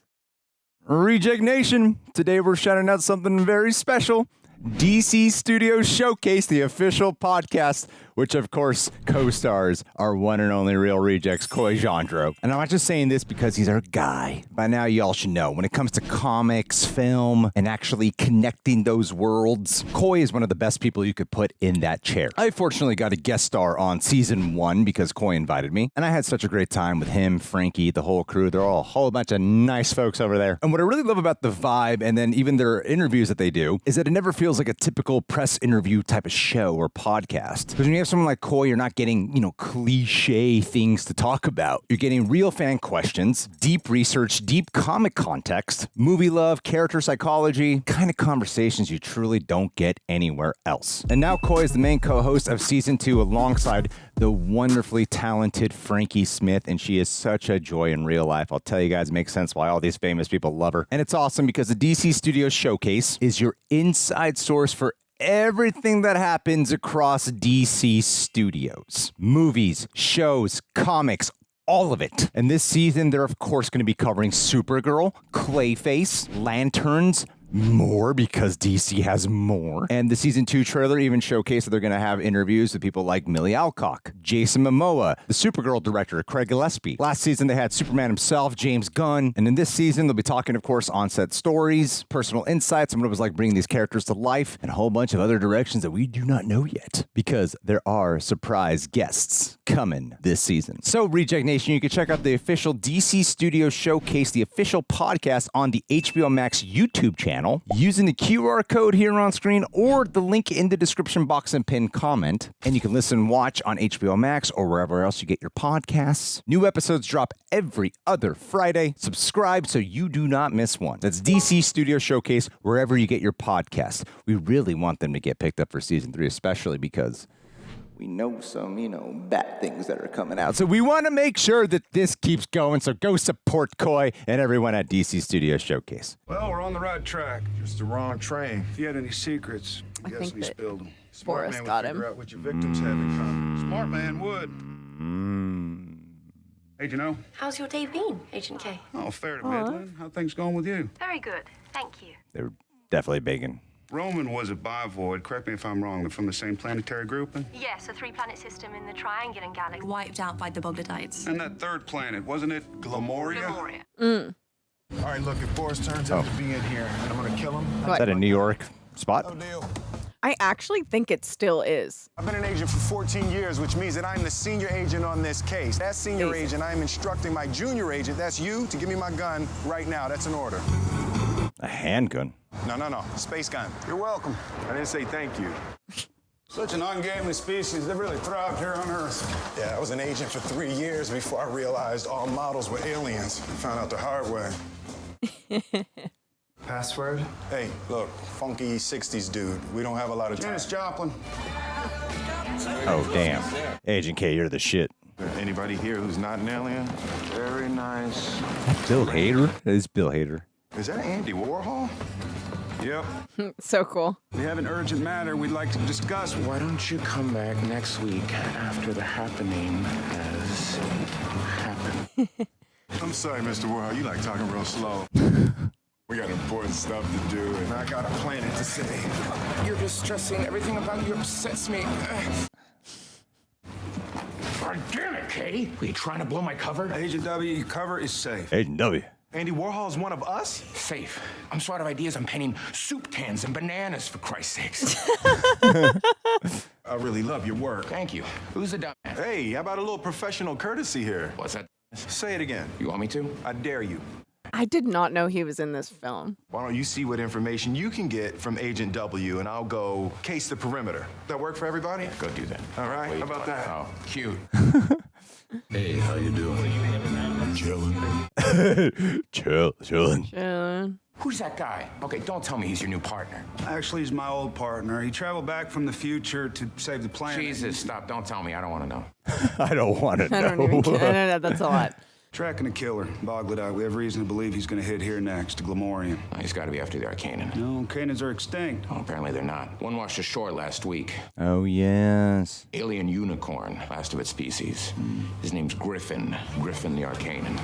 Reject Nation. Today we're shouting out something very special. DC Studios Showcase, the official podcast which of course co-stars our one and only Real Rejects, Coy Jandreau. And I'm not just saying this because he's our guy. By now, y'all should know, when it comes to comics, film, and actually connecting those worlds, Coy is one of the best people you could put in that chair. I fortunately got a guest star on season 1 because Coy invited me, and I had such a great time with him, Frankie, the whole crew. They're all a whole bunch of nice folks over there. And what I really love about the vibe and then even their interviews that they do is that it never feels like a typical press interview type of show or podcast. Because when you have someone like Coy, you're not getting, cliche things to talk about. You're getting real fan questions, deep research, deep comic context, movie love, character psychology, kind of conversations you truly don't get anywhere else. And now Coy is the main co-host of season 2 alongside the wonderfully talented Frankie Smith, and she is such a joy in real life. I'll tell you guys, it makes sense why all these famous people love her. And it's awesome because the DC Studios Showcase is your inside source for everything that happens across DC Studios. Movies, shows, comics, all of it. And this season, they're of course going to be covering Supergirl, Clayface, Lanterns, more because DC has more. And the season 2 trailer even showcased that they're going to have interviews with people like Millie Alcock, Jason Momoa, the Supergirl director, Craig Gillespie. Last season, they had Superman himself, James Gunn. And in this season, they'll be talking, of course, on-set stories, personal insights, and what it was like bringing these characters to life, and a whole bunch of other directions that we do not know yet, because there are surprise guests coming this season. So, Reject Nation, you can check out the official DC Studios Showcase, the official podcast on the HBO Max YouTube channel, using the QR code here on screen or the link in the description box and pinned comment. And you can listen and watch on HBO Max or wherever else you get your podcasts. New episodes drop every other Friday. Subscribe so you do not miss one. That's DC Studio Showcase wherever you get your podcasts. We really want them to get picked up for season 3, especially because we know some, bad things that are coming out. So we want to make sure that this keeps going. So go support Coy and everyone at DC Studios Showcase. Well, we're on the right track. Just the wrong train. If you had any secrets, I'm guessing he spilled them. Smart Boris man got would him. figure out what your victims have in common. Smart man would. Hey, do you know? How's your day been, Agent K? Oh, fair to middling. How things going with you? Very good, thank you. They were definitely bacon. Roman was a bivoid. Correct me if I'm wrong. They're from the same planetary grouping? Yes, a 3-planet system in the Triangular Galaxy. Wiped out by the Boglodites. And that third planet, wasn't it Glamoria? Gloria. All right, look, if Boris turns out to be in here and I'm gonna kill him. Is that a New York spot? No deal. I actually think it still is. I've been an agent for 14 years, which means that I'm the senior agent on this case. As senior agent, I am instructing my junior agent, that's you, to give me my gun right now. That's an order. A handgun? No. Space gun. You're welcome. I didn't say thank you. Such an ungainly species. They really thrived here on Earth. Yeah, I was an agent for 3 years before I realized all models were aliens. I found out the hard way. Password? Hey, look, funky 60s dude. We don't have a lot of time. Janis Joplin. Oh, damn. Agent K, you're the shit. Anybody here who's not an alien? Very nice. Bill Hader? It is Bill Hader. Is that Andy Warhol? Yep. So cool. We have an urgent matter we'd like to discuss. Why don't you come back next week after the happening has happened? I'm sorry, Mr. Warhol. You like talking real slow. We got important stuff to do, and I got a planet to save. You're just stressing. Everything about you upsets me. God damn it, Kay. Were you trying to blow my cover? Agent W, your cover is safe. Agent W. Andy Warhol's one of us? Safe. I'm so out of ideas, I'm painting soup cans and bananas, for Christ's sakes. I really love your work. Thank you. Who's the dumbass? Hey, how about a little professional courtesy here? What's that? Say it again. You want me to? I dare you. I did not know he was in this film. Why don't you see what information you can get from Agent W, and I'll go case the perimeter. That work for everybody? Go do that. All right, Wait, how about that? Oh, cute. Hey, how you doing? Chilling. Who's that guy? Okay, don't tell me he's your new partner. Actually, he's my old partner. He traveled back from the future to save the planet. Jesus, stop. Don't tell me. I don't want to know. I don't want to know. I don't even care. No, that's a lot. Tracking a killer, Boglodite. We have reason to believe he's going to hit here next, Glamorian. Oh, he's got to be after the Arcanan. No, Canans are extinct. Oh, apparently they're not. One washed ashore last week. Oh, yes. Alien unicorn, last of its species. His name's Griffin. Griffin the Arcanan.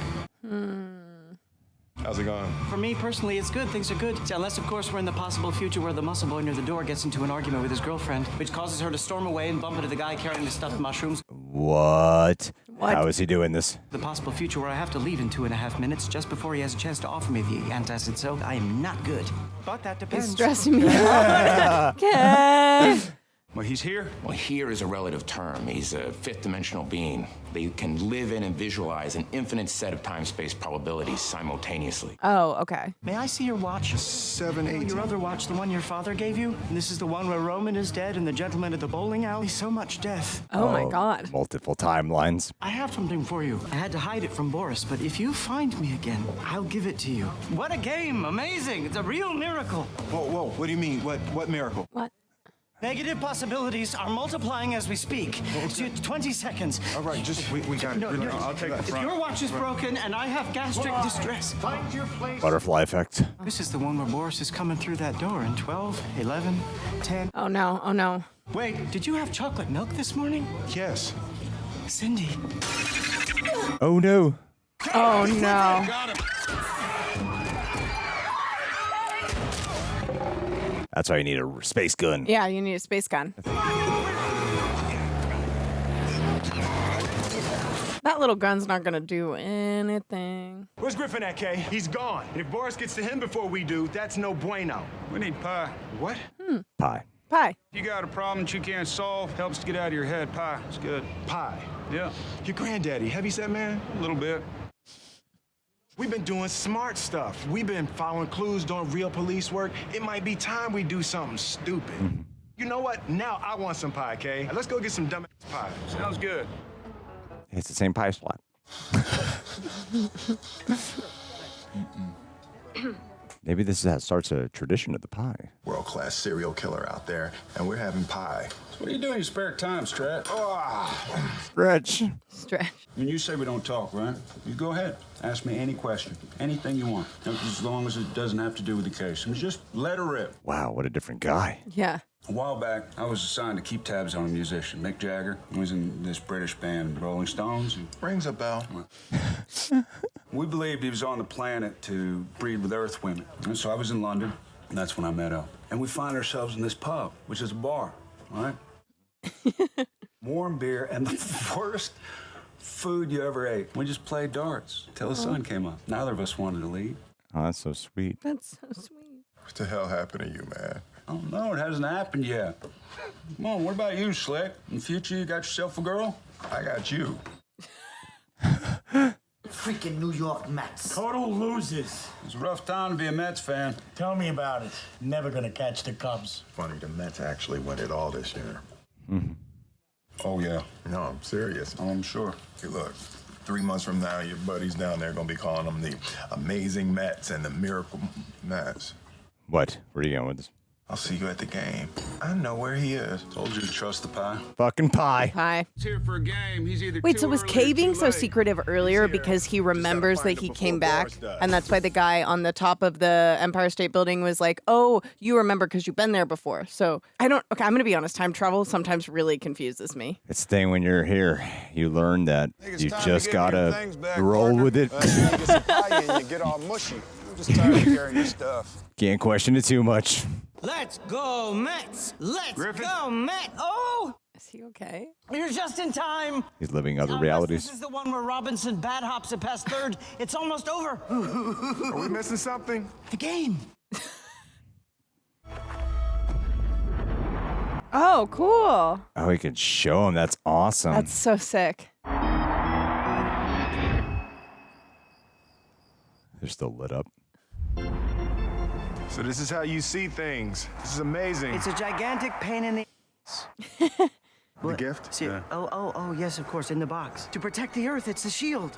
How's it going? For me, personally, it's good. Things are good. Unless, of course, we're in the possible future where the muscle boy near the door gets into an argument with his girlfriend, which causes her to storm away and bump into the guy carrying the stuffed mushrooms. What? How is he doing this? The possible future where I have to leave in 2.5 minutes just before he has a chance to offer me the antacid, so I am not good. But that depends. It's stressing me out. Okay. Well, he's here? Well, here is a relative term. He's a fifth-dimensional being. They can live in and visualize an infinite set of time-space probabilities simultaneously. Oh, okay. May I see your watch? 7/18. Your other watch, the one your father gave you? And this is the one where Roman is dead and the gentleman at the bowling alley? So much death. Oh my God. Multiple timelines. I have something for you. I had to hide it from Boris, but if you find me again, I'll give it to you. What a game! Amazing! It's a real miracle. Whoa, what do you mean? What miracle? What? Negative possibilities are multiplying as we speak. It's 20 seconds. All right, we got it. No, I'll take the if front. your watch is broken and I have gastric distress. Find your place. Butterfly effect. This is the one where Boris is coming through that door in 12, 11, 10. Oh no, oh no. Wait, did you have chocolate milk this morning? Yes. Cindy. Oh no. Oh no. That's why you need a space gun. Yeah, you need a space gun. That little gun's not gonna do anything. Where's Griffin at, Kay? He's gone. And if Boris gets to him before we do, that's no bueno. We need pie. What? Pie. Pie. You got a problem that you can't solve, helps to get out of your head. Pie, it's good. Pie. Yeah, Your granddaddy, heavyset man? a little bit. We've been doing smart stuff. We've been following clues, doing real police work. It might be time we do something stupid. You know what? Now I want some pie, Kay. Let's go get some dumbass pie. Sounds good. It's the same pie slot. Maybe this is how it starts a tradition of the pie. World-class serial killer out there, and we're having pie. What are you doing in your spare time, Strat? Stretch. Stretch. When you say we don't talk, right? You go ahead. Ask me any question. Anything you want. As long as it doesn't have to do with the case. And just let her rip. Wow, what a different guy. Yeah. A while back, I was assigned to keep tabs on a musician, Mick Jagger. He was in this British band, Rolling Stones. Rings a bell. We believed he was on the planet to breed with Earth women. And so I was in London, and that's when I met up. And we find ourselves in this pub, which is a bar, all right? Warm beer and the worst food you ever ate. We just played darts till the sun came up. Neither of us wanted to leave. Oh, that's so sweet. That's so sweet. What the hell happened to you, man? Oh, no, it hasn't happened yet. Come on, what about you, Slick? In the future, you got yourself a girl? I got you. Freaking New York Mets. Total losers. It's a rough time to be a Mets fan. Tell me about it. Never gonna catch the Cubs. Funny, the Mets actually won it all this year. Oh, yeah. No, I'm serious. Oh, I'm sure. Hey, look, 3 months from now, your buddies down there gonna be calling them the Amazing Mets and the Miracle Mets. What? Where are you going with this? I'll see you at the game. I know where he is. Told you to trust the pie. Fucking pie. Pie. He's here for a game. He's either Wait, so was Kay being so secretive earlier because he remembers that he came back? And that's why the guy on the top of the Empire State Building was like, oh, you remember because you've been there before. So okay, I'm going to be honest. Time travel sometimes really confuses me. It's the thing when you're here, you learn that you just gotta roll with it. Get some pie in, you get all mushy. I'm just tired of carrying your stuff. Can't question it too much. Let's go, Mets! Let's go, Mets! Oh! Is he okay? You're just in time. He's living other realities. This is the one where Robinson bad hops it past third. It's almost over. Are we missing something? The game. Oh, cool. Oh, he can show him. That's awesome. That's so sick. They're still lit up. So this is how you see things. This is amazing. It's a gigantic pain in the The gift? See, oh, yes, of course, in the box. To protect the Earth, it's the shield.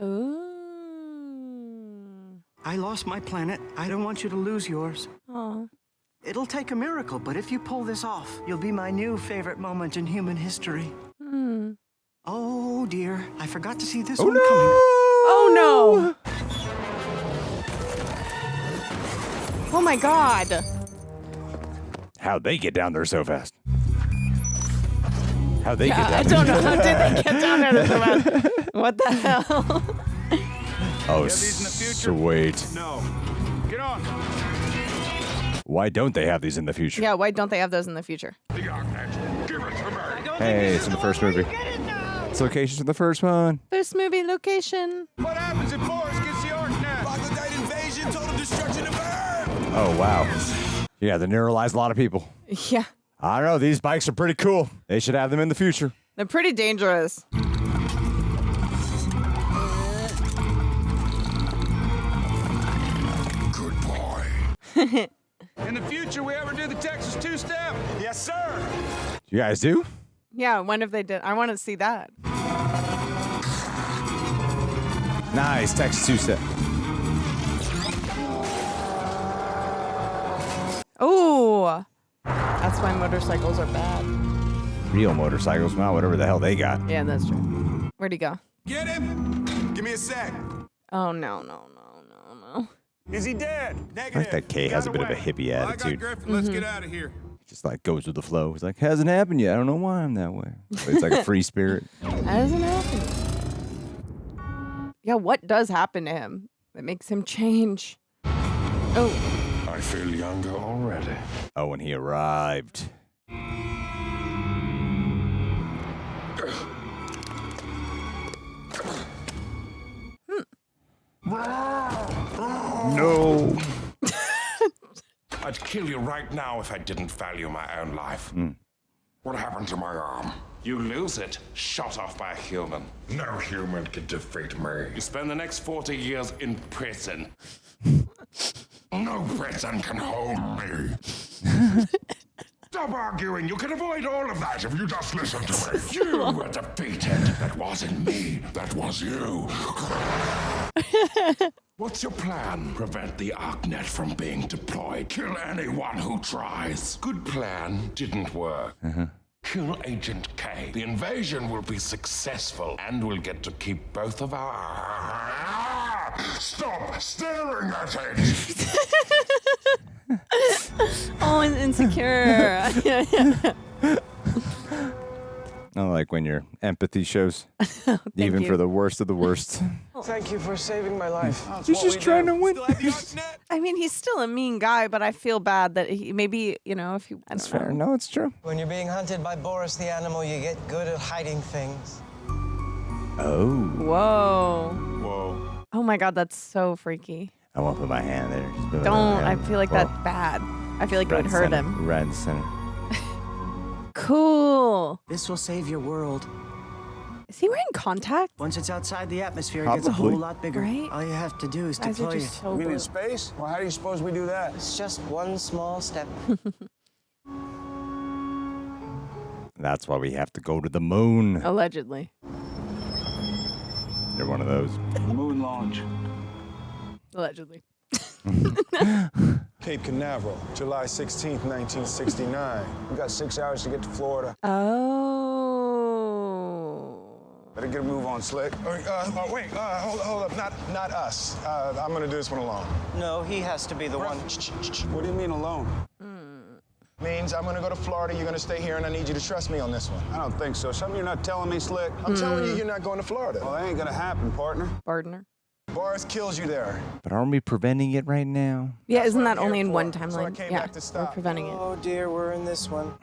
Ooh. I lost my planet. I don't want you to lose yours. Oh. It'll take a miracle, but if you pull this off, you'll be my new favorite moment in human history. Oh, dear. I forgot to see this one coming. Oh, no. Oh, my God. How'd they get down there so fast? How they get I down don't know. How did they get down there? What the hell? Oh, sweet. No. Get on. Why don't they have these in the future? Yeah, why don't they have those in the future? Hey, it's in the first movie. It's locations from the first one. First movie location. What happens if Boris gets the ArcNet? Troglodyte invasion, total destruction of Earth! Oh, wow. Yeah, they neuralize a lot of people. Yeah. I don't know. These bikes are pretty cool. They should have them in the future. They're pretty dangerous. Good boy. In the future, we ever do the Texas two-step? Yes, sir. You guys do? Yeah, when have they done? I want to see that. Nice. Texas two-step. Oh, that's why motorcycles are bad. Real motorcycles. Well, whatever the hell they got. Yeah, that's true. Where'd he go? Get him! Give me a sec. Oh, no. Is he dead? I like that Kay has a bit of a hippie Well, I got attitude. Griffin. Let's get out of here. Just like goes with the flow. He's like, hasn't happened yet. I don't know why I'm that way. But it's like a free spirit. Hasn't happened. Yeah, what does happen to him that makes him change? Oh. I feel younger already. Oh, when he arrived. No. I'd kill you right now if I didn't value my own life. What happened to my arm? You lose it, shot off by a human. No human can defeat me. You spend the next 40 years in prison. No prison can hold me. Stop arguing. You can avoid all of that if you just listen to me. You were defeated. That wasn't me. That was you. What's your plan? Prevent the ArcNet from being deployed. Kill anyone who tries. Good plan. Didn't work. Kill Agent K. The invasion will be successful, and we'll get to keep both of our... Stop staring at it! Oh, and insecure. I like when your empathy shows. Even you. for the worst of the worst. Thank you for saving my life. He's just trying to win. I mean, he's still a mean guy, but I feel bad that he maybe, if he. That's fair. No, it's true. When you're being hunted by Boris the Animal, you get good at hiding things. Oh. Whoa. Oh my God, that's so freaky. I won't put my hand there. Just put my Don't. I hand. feel like Well, that's bad. I feel like it right would hurt center, him. Right in the center. Cool. This will save your world. Is he wearing contact? Once it's outside the atmosphere, it gets a Probably. whole lot bigger. Right? All you have to do is Guys are deploy just it. so You mean in blue. space? Well, how do you suppose we do that? It's just one small step. That's why we have to go to the moon. Allegedly. They're one of those. Moon launch. Allegedly. Cape Canaveral, July 16th, 1969. We got 6 hours to get to Florida. Oh. Better get a move on, Slick. Wait, hold up, not us. I'm gonna do this one alone. No, he has to be the one. What do you mean alone? Means I'm gonna go to Florida, you're gonna stay here, and I need you to trust me on this one. I don't think so. Something you're not telling me, Slick. I'm telling you, you're not going to Florida. Well, that ain't gonna happen, partner. Partner. Boris kills you there. But aren't we preventing it right now? Yeah, isn't that what I'm only here in one for. So I timeline? came Yeah, back to we're stop. preventing it. Oh dear, we're in this one.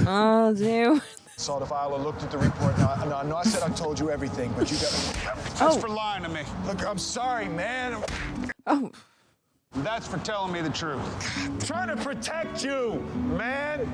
Oh, dude. Saw the file, looked at the report. No, I said I told you everything, but you got... That's for lying to me. Look, I'm sorry, man. Oh. That's for telling me the truth. I'm trying to protect you, man.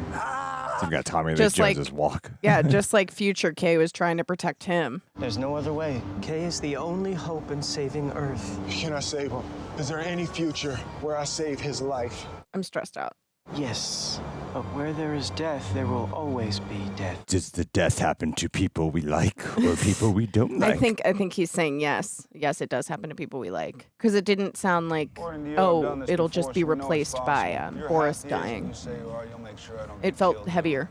Some got Tommy Lee Just like- Jones's walk. Yeah, just like future K was trying to protect him. There's no other way. Kay is the only hope in saving Earth. Can I save him? Is there any future where I save his life? I'm stressed out. Yes, but where there is death, there will always be death. Does the death happen to people we like or people we don't like? I think he's saying yes. Yes, it does happen to people we like. Because it didn't sound like, According to you, I've done this it'll before, just be so we know it's replaced by possible. You're Boris half the age when dying. you say you are, you'll make sure I don't It get felt killed. heavier,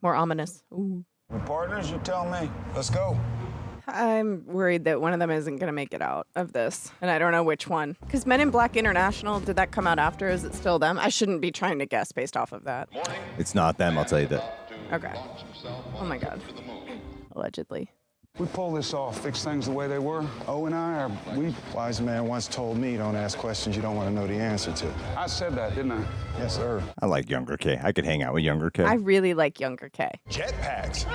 more ominous. Ooh. We partners, you tell me. Let's go. I'm worried that one of them isn't going to make it out of this. And I don't know which one. Because Men in Black International, did that come out after? Is it still them? I shouldn't be trying to guess based off of that. It's not them, I'll tell you that. Okay. Oh my God. Allegedly. We pull this off, fix things the way they were. O and I Wise man once told me, don't ask questions you don't want to know the answer to. I said that, didn't I? Yes, sir. I like younger K. I could hang out with younger K. I really like younger K. Jetpacks.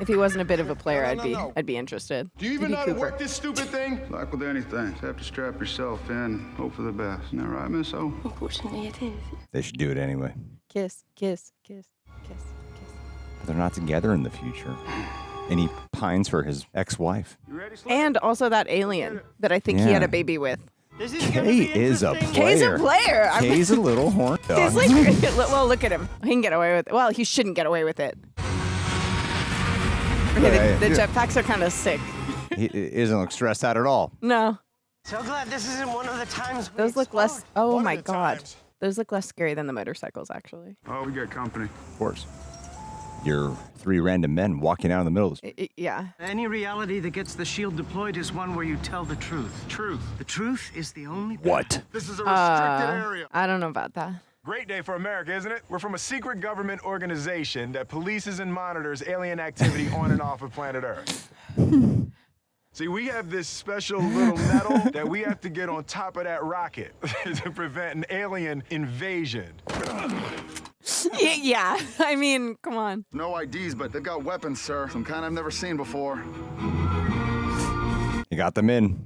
If he wasn't a bit of a player, I'd be interested. Do you even know how to work this stupid thing? Like with anything, you have to strap yourself in, hope for the best. Isn't that right, Miss O? Unfortunately, it is. They should do it anyway. Kiss, kiss, kiss, kiss, kiss. They're not together in the future. And he pines for his ex-wife. And also that alien that I think he had a baby with. Kay is a player. Kay's a player. Kay's a little horn dog. He's like, well, look at him. He can get away with it. Well, he shouldn't get away with it. Okay, the jetpacks are kind of sick. He doesn't look stressed out at all. No. So glad this isn't one of the times. Those look less. Oh my God. Those look less scary than the motorcycles, actually. Oh, we got company. Of course. You're three random men walking out in the middle of the street. Yeah. Any reality that gets the shield deployed is one where you tell the truth. Truth. The truth is the only. What? This is a restricted area. I don't know about that. Great day for America, isn't it? We're from a secret government organization that polices and monitors alien activity on and off of planet Earth. See, we have this special little metal that we have to get on top of that rocket to prevent an alien invasion. Yeah, I mean, come on. No IDs, but they've got weapons, sir. Some kind I've never seen before. You got them in.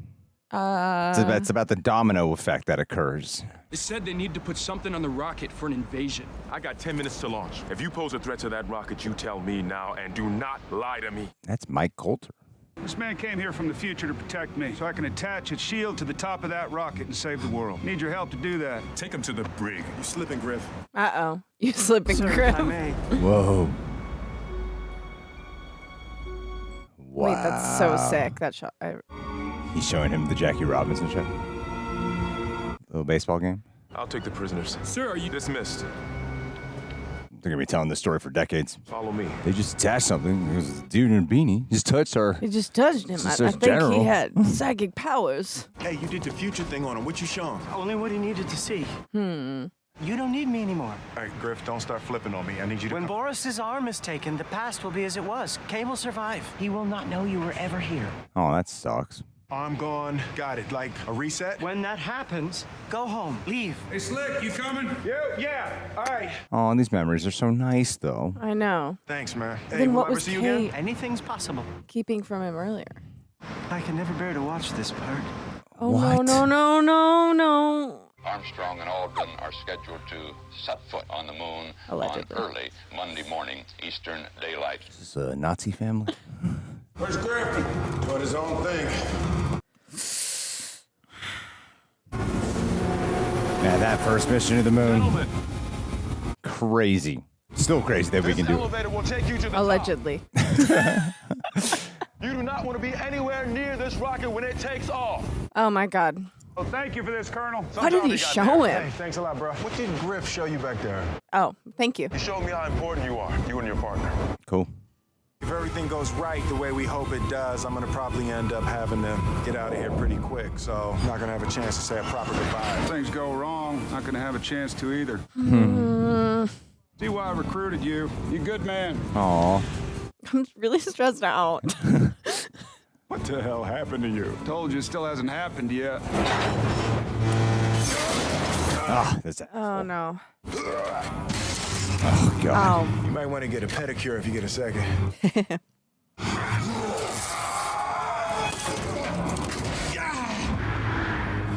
It's about the domino effect that occurs. They said they need to put something on the rocket for an invasion. I got 10 minutes to launch. If you pose a threat to that rocket, you tell me now, and do not lie to me. That's Mike Colter. This man came here from the future to protect me, so I can attach its shield to the top of that rocket and save the world. Need your help to do that. Take him to the brig. You slipping, Griff. Uh-oh. You slipping, Griff. Whoa. Wow. Wait, that's so sick. That shot. He's showing him the Jackie Robinson show. Little baseball game. I'll take the prisoners. Sir, are you dismissed? They're gonna be telling this story for decades. Follow me. They just attached something. It was a dude in a beanie. Just touched her. He just touched him. I think he had psychic powers. Hey, you did the future thing on him. What you show him? Only what he needed to see. You don't need me anymore. All right, Griff, don't start flipping on me. I need you to. When Boris's arm is taken, the past will be as it was. Kay will survive. He will not know you were ever here. Oh, that sucks. Arm gone. Got it. Like a reset? When that happens, go home. Leave. Hey, Slick, you coming? Yeah. All right. Oh, and these memories are so nice, though. I know. Thanks, man. Then Hey, what we'll was ever see you again? Anything's possible. Keeping from him earlier? I can never bear to watch this part. Oh, What? no. Armstrong and Aldrin are scheduled to set foot on the moon Allegedly. on early Monday morning, Eastern Daylight. Is this a Nazi family? Where's Griffin? Doing his own thing. Man, that first mission to the moon. Crazy. Still crazy that we can do it. Elevator will take you to the Allegedly. You do not want to be anywhere near this rocket when it takes off. Oh my God. Well, thank you for this, Colonel. Why did he show him? Hey, thanks a lot, bro. What did Griff show you back there? Oh, thank you. He showed me how important you are, you and your partner. Cool. If everything goes right the way we hope it does, I'm gonna probably end up having to get out of here pretty quick, so I'm not gonna have a chance to say a proper goodbye. If things go wrong, not gonna have a chance to either. See why I recruited you. You good man. Aw. I'm really stressed out. What the hell happened to you? Told you it still hasn't happened yet. Ah, that's it. Oh no. Oh, God. Oh. You might want to get a pedicure if you get a second.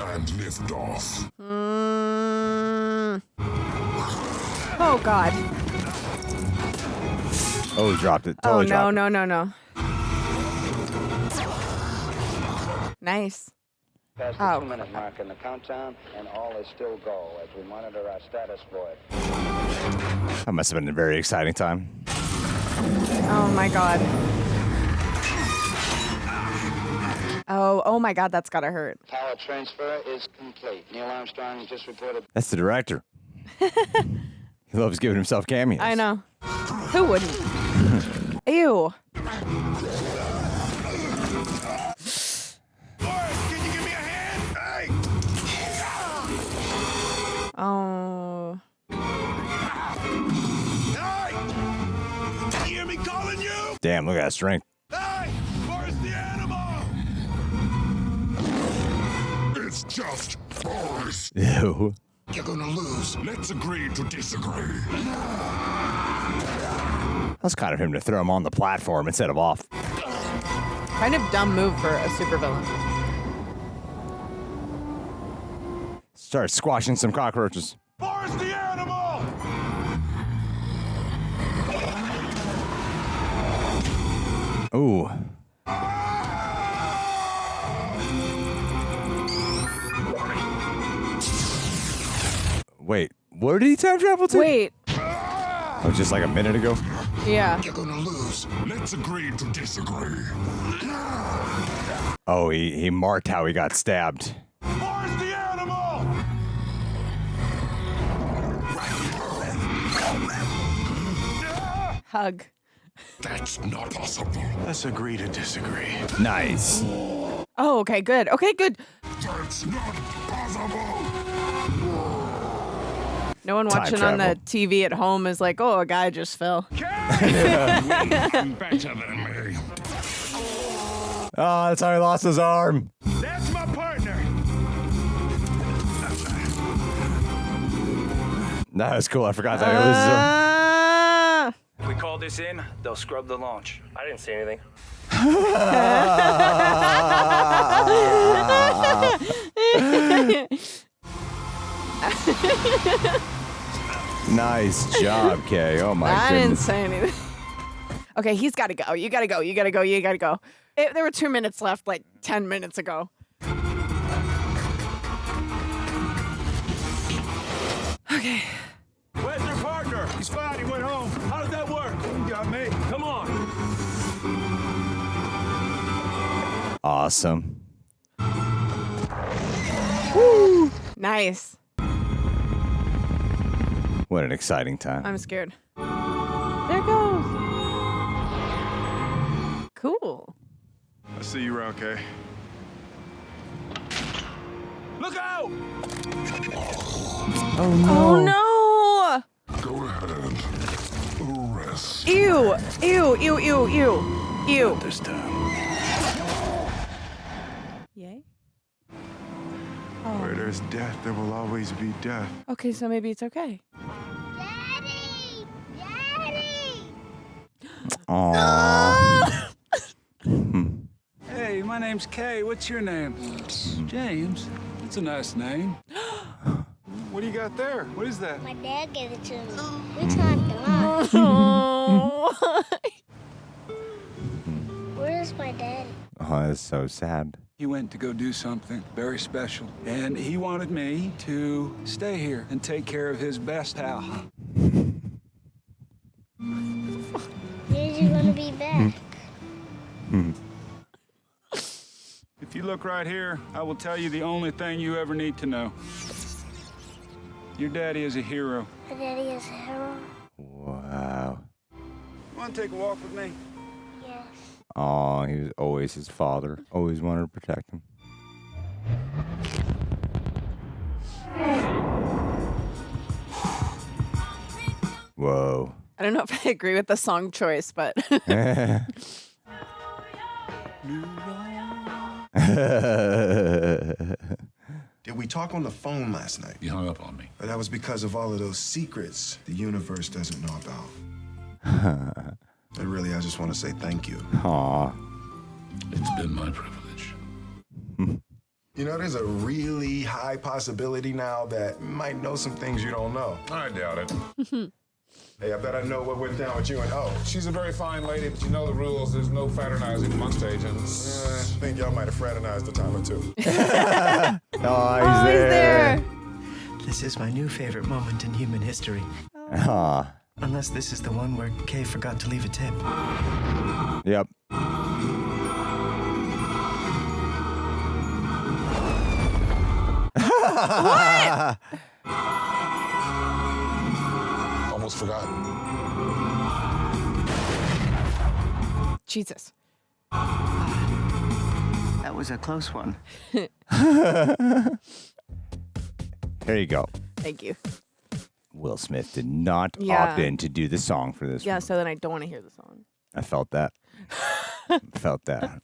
And lift off. Oh God. Oh, he dropped it. Oh Totally dropped no. Nice. Past the 2-minute mark in the countdown, and all is still go as we monitor our status for it. it. That must have been a very exciting time. Oh my God. Oh my God, that's gotta hurt. Power transfer is complete. Neil Armstrong just reported. That's the director. He loves giving himself cameos. I know. Who wouldn't? Ew. Oh. me calling you? Damn, look at that strength. Hey, Boris the Animal! It's just Boris. Ew. You're gonna lose. Let's agree to disagree. That's kind of him to throw him on the platform instead of off. Kind of dumb move for a supervillain. Start squashing some cockroaches. Boris the Animal! Ooh. Wait, where did he time travel to? Wait. Oh, just like a minute ago? Yeah. You're gonna lose. Let's agree to disagree. Oh, he marked how he got stabbed. Boris the Animal! Hug. That's not possible. Let's agree to disagree. Nice. Oh, okay, good. Okay, good. That's not possible. No one watching on the TV at home is like, oh, a guy just fell. Better than me. Oh, that's how he lost his arm. That's my partner. That was cool. I forgot that. It was his arm. If we call this in, they'll scrub the launch. I didn't say anything. Nice job, Kay. Oh my I didn't goodness. say anything. Okay, he's got to go. You got to go. You got to go. You got to go. There were 2 minutes left, like 10 minutes ago. Okay. Where's your partner? He's fine. He went home. How did that work? You got me. Come on. Awesome. Woo! Nice. What an exciting time. I'm scared. There it goes. Cool. I'll see you around, Kay. Look out! Oh no. Oh no! Go ahead. Rest. Ew! Ew! Ew! Ew! Ew! Ew! Not this time. Yay? Where there's death, there will always be death. Okay, so maybe it's okay. Daddy! Daddy! Aww. Hey, my name's Kay. What's your name? James. That's a nice name. What do you got there? What is that? My dad gave it to me. We talked a lot. Oh. Where's my daddy? Oh, that's so sad. He went to go do something very special, and he wanted me to stay here and take care of his best pal. When's you gonna be back? If you look right here, I will tell you the only thing you ever need to know. Your daddy is a hero. My daddy is a hero. Wow. Want to take a walk with me? Yes. Oh, he was always his father. Always wanted to protect him. Whoa. I don't know if I agree with the song choice, but Did we talk on the phone last night? You hung up on me. But that was because of all of those secrets the universe doesn't know about. And really, I just want to say thank you. Aw. It's been my privilege. You know, there's a really high possibility now that you might know some things you don't know. I doubt it. Hey, I bet I know what went down with you and O. She's a very fine lady, but you know the rules. There's no fraternizing amongst agents. I think y'all might have fraternized a time or two. Oh, he's there. This is my new favorite moment in human history. Aw. Unless this is the one where Kay forgot to leave a tip. Yep. what? Almost forgot. Jesus. That was a close one. There you go. Thank you. Will Smith did not Yeah. opt in to do the song for this. Yeah, so then I don't want to hear the song. I felt that. Felt that.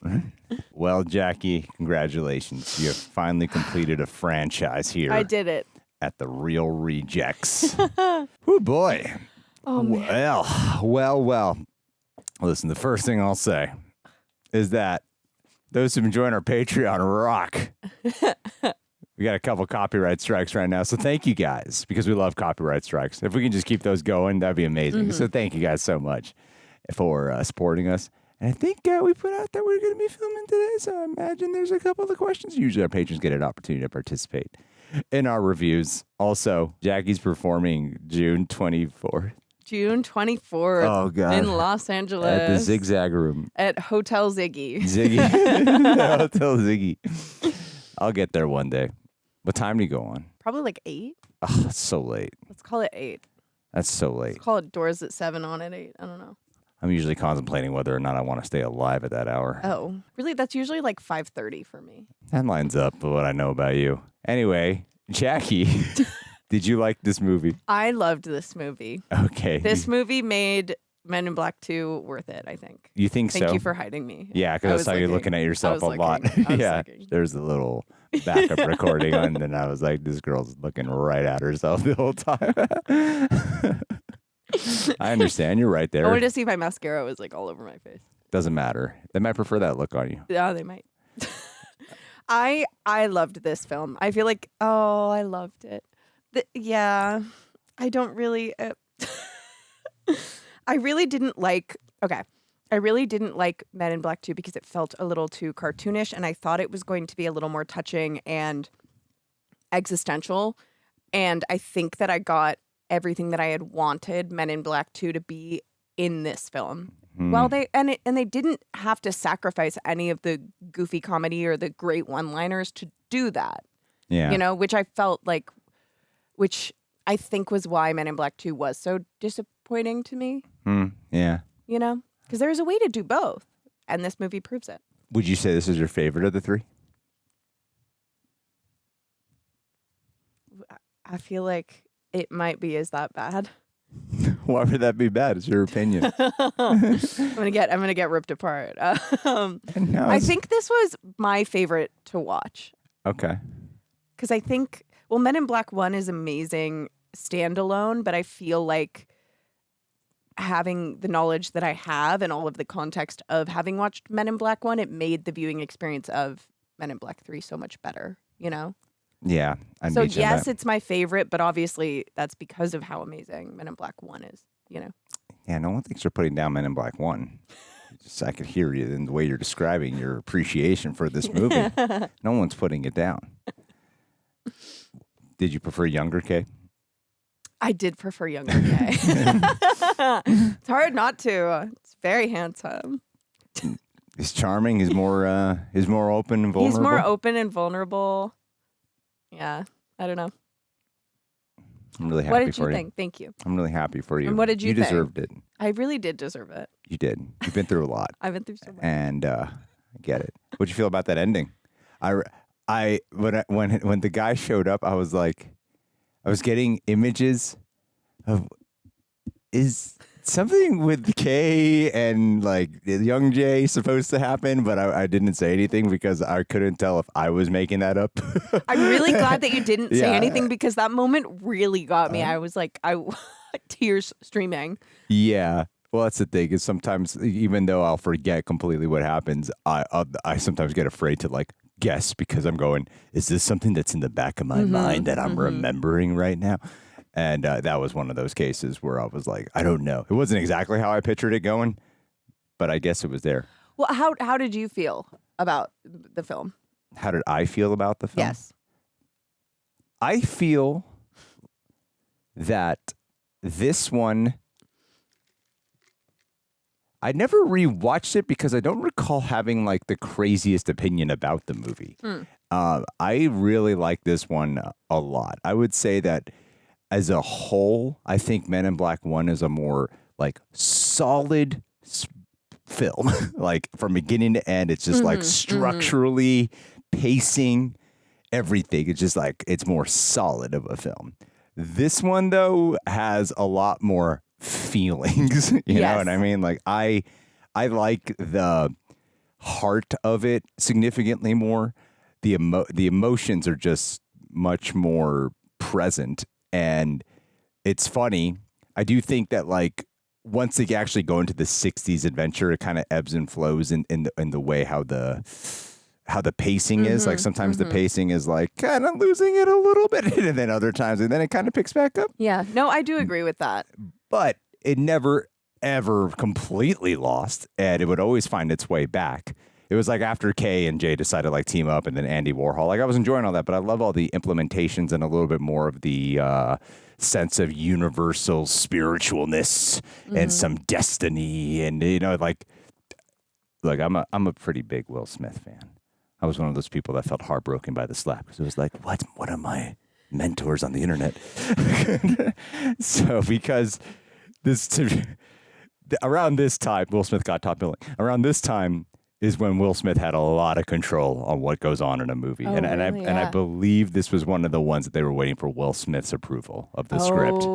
Well, Jackie, congratulations. You have finally completed a franchise here. I did it. At the Real Rejects. Oh, boy. Oh, man. Well. Listen, the first thing I'll say is that those who've been joining our Patreon rock. We got a couple copyright strikes right now, so thank you guys, because we love copyright strikes. If we can just keep those going, that'd be amazing. Mm-hmm. So thank you guys so much for supporting us. And I think we put out that we're going to be filming today, so I imagine there's a couple of questions. Usually our patrons get an opportunity to participate in our reviews. Also, Jackie's performing June 24th. June 24th. Oh, God. In Los Angeles. At the Zigzag Room. At Hotel Ziggy. Hotel Ziggy. I'll get there one day. What time do you go on? Probably like 8. Oh, that's so late. Let's call it 8. That's so late. Let's call it doors at 7, on at 8. I don't know. I'm usually contemplating whether or not I want to stay alive at that hour. Oh, really? That's usually like 5:30 for me. That lines up with what I know about you. Anyway, Jackie, did you like this movie? I loved this movie. Okay. This movie made Men in Black 2 worth it, I think. You think so? Thank you for hiding me. Yeah, because I saw you looking at yourself a lot. Yeah, there's a little backup recording on, and I was like, this girl's looking right at herself the whole time. I understand. You're right there. I wanted to see if my mascara was like all over my face. Doesn't matter. They might prefer that look on you. Yeah, they might. I loved this film. I feel like, I loved it. I don't really... I really didn't like Men in Black 2 because it felt a little too cartoonish, and I thought it was going to be a little more touching and existential. And I think that I got everything that I had wanted Men in Black 2 to be in this film. Well, they didn't have to sacrifice any of the goofy comedy or the great one-liners to do that. Yeah. You know, which I think was why Men in Black 2 was so disappointing to me. Yeah. You know, because there's a way to do both, and this movie proves it. Would you say this is your favorite of the three? I feel like it might be. Is that bad? Why would that be bad? It's your opinion. I'm gonna get ripped apart. I think this was my favorite to watch. Okay. Because I think, Men in Black 1 is amazing standalone, but I feel like having the knowledge that I have and all of the context of having watched Men in Black 1, it made the viewing experience of Men in Black 3 so much better, you know? Yeah. So yes, it's my favorite, but obviously that's because of how amazing Men in Black 1 is, you know? Yeah, no one thinks you're putting down Men in Black 1. I could hear you in the way you're describing your appreciation for this movie. No one's putting it down. Did you prefer younger Kay? I did prefer younger Kay. It's hard not to. It's very handsome. He's charming. He's more open and vulnerable. He's more open and vulnerable. Yeah, I don't know. I'm really happy for you. What did you you. think? Thank you. I'm really happy for you. And what did you think? You deserved it. I really did deserve it. You did. You've been through a lot. I've been through so much. And I get it. What'd you feel about that ending? When the guy showed up, I was getting images of, is something with Kay and like young Jay supposed to happen, but I didn't say anything because I couldn't tell if I was making that up. I'm really glad that you didn't say anything because that moment really got me. I was like, tears streaming. Yeah. Well, that's the thing is sometimes even though I'll forget completely what happens, I sometimes get afraid to like guess because I'm going, is this something that's in the back of my mind that I'm remembering right now? And that was one of those cases where I was like, I don't know. It wasn't exactly how I pictured it going, but I guess it was there. Well, how did you feel about the film? How did I feel about the film? Yes. I feel that this one, I never rewatched it because I don't recall having like the craziest opinion about the movie. I really like this one a lot. I would say that as a whole, I think Men in Black 1 is a more like solid film. Like from beginning to end, it's just like structurally pacing everything. It's just like, it's more solid of a film. This one, though, has a lot more feelings. You know what I mean? Like, I like the heart of it significantly more. The emotions are just much more present. And it's funny. I do think that, like, once they actually go into the 60s adventure, it kind of ebbs and flows in the way how the pacing is. Like, sometimes the pacing is like kind of losing it a little bit, and then other times, and then it kind of picks back up. Yeah. No, I do agree with that. But it never, ever completely lost, and it would always find its way back. It was like after Kay and Jay decided to like team up, and then Andy Warhol. Like, I was enjoying all that, but I love all the implementations and a little bit more of the sense of universal spiritualness and some destiny, and like I'm a pretty big Will Smith fan. I was one of those people that felt heartbroken by the slap because it was like, what are my mentors on the internet? So because around this time, Will Smith got top billing. Around this time is when Will Smith had a lot of control on what goes on in a movie. And I believe this was one of the ones that they were waiting for Will Smith's approval of the script.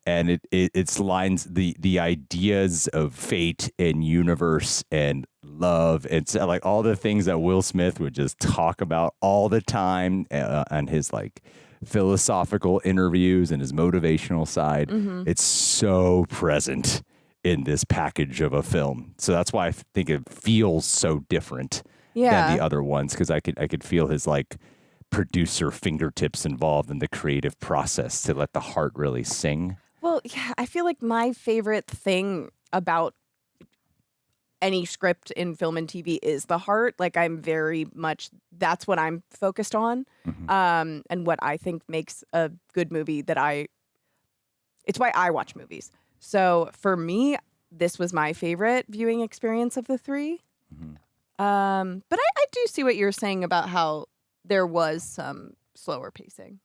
And it's lines, the ideas of fate and universe and love, and so, like, all the things that Will Smith would just talk about all the time on his like philosophical interviews and his motivational side. It's so present in this package of a film. So that's why I think it feels so different than the other ones, because I could feel his like producer fingertips involved in the creative process to let the heart really sing. Well, yeah, I feel like my favorite thing about any script in film and TV is the heart. Like, I'm very much, that's what I'm focused on. And what I think makes a good movie it's why I watch movies. So for me, this was my favorite viewing experience of the three. But I do see what you're saying about how there was some slower pacing.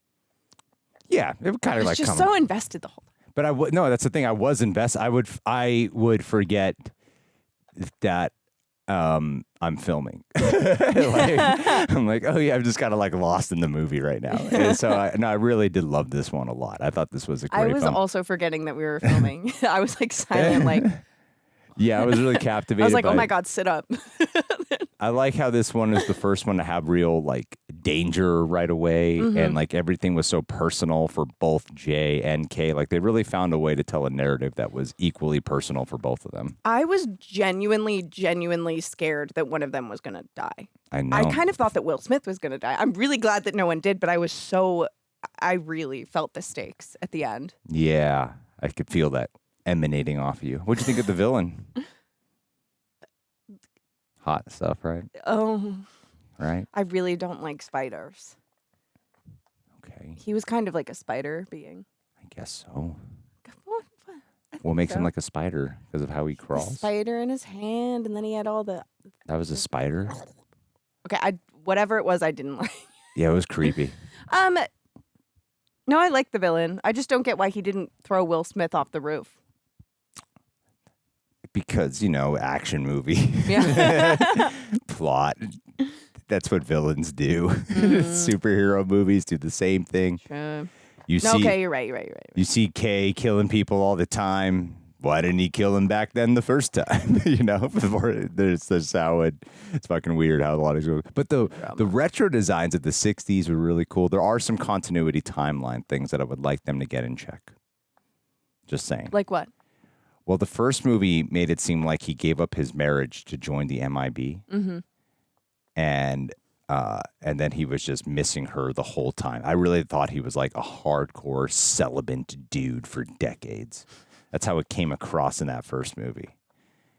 Yeah, it would kind of like just so invested the whole time. But no, that's the thing. I was invested. I would forget that I'm filming. I'm like, oh yeah, I've just kind of like lost in the movie right now. And so I really did love this one a lot. I thought this was a great I was film. also forgetting that we were filming. I was like silent, like. Yeah, I was really captivated. I was like, oh my God, sit up. I like how this one is the first one to have real like danger right away. And like everything was so personal for both Jay and Kay. Like, they really found a way to tell a narrative that was equally personal for both of them. I was genuinely scared that one of them was going to die. I know. I kind of thought that Will Smith was going to die. I'm really glad that no one did, but I really felt the stakes at the end. Yeah, I could feel that emanating off of you. What'd you think of the villain? Hot stuff, right? Oh. Right? I really don't like spiders. Okay. He was kind of like a spider being. I guess so. What makes him like a spider? Because of how he crawls? A spider in his hand, and then he had all the... That was a spider? Okay, whatever it was, I didn't like. Yeah, it was creepy. No, I like the villain. I just don't get why he didn't throw Will Smith off the roof. Because, action movie. Yeah. Plot. That's what villains do. Superhero movies do the same thing. Sure. Okay, you're right. You see Kay killing people all the time. Why didn't he kill him back then the first time? Before that's how it's fucking weird how a lot of these. But the retro designs of the 60s were really cool. There are some continuity timeline things that I would like them to get in check. Just saying. Like what? Well, the first movie made it seem like he gave up his marriage to join the MIB. And then he was just missing her the whole time. I really thought he was like a hardcore celibate dude for decades. That's how it came across in that first movie.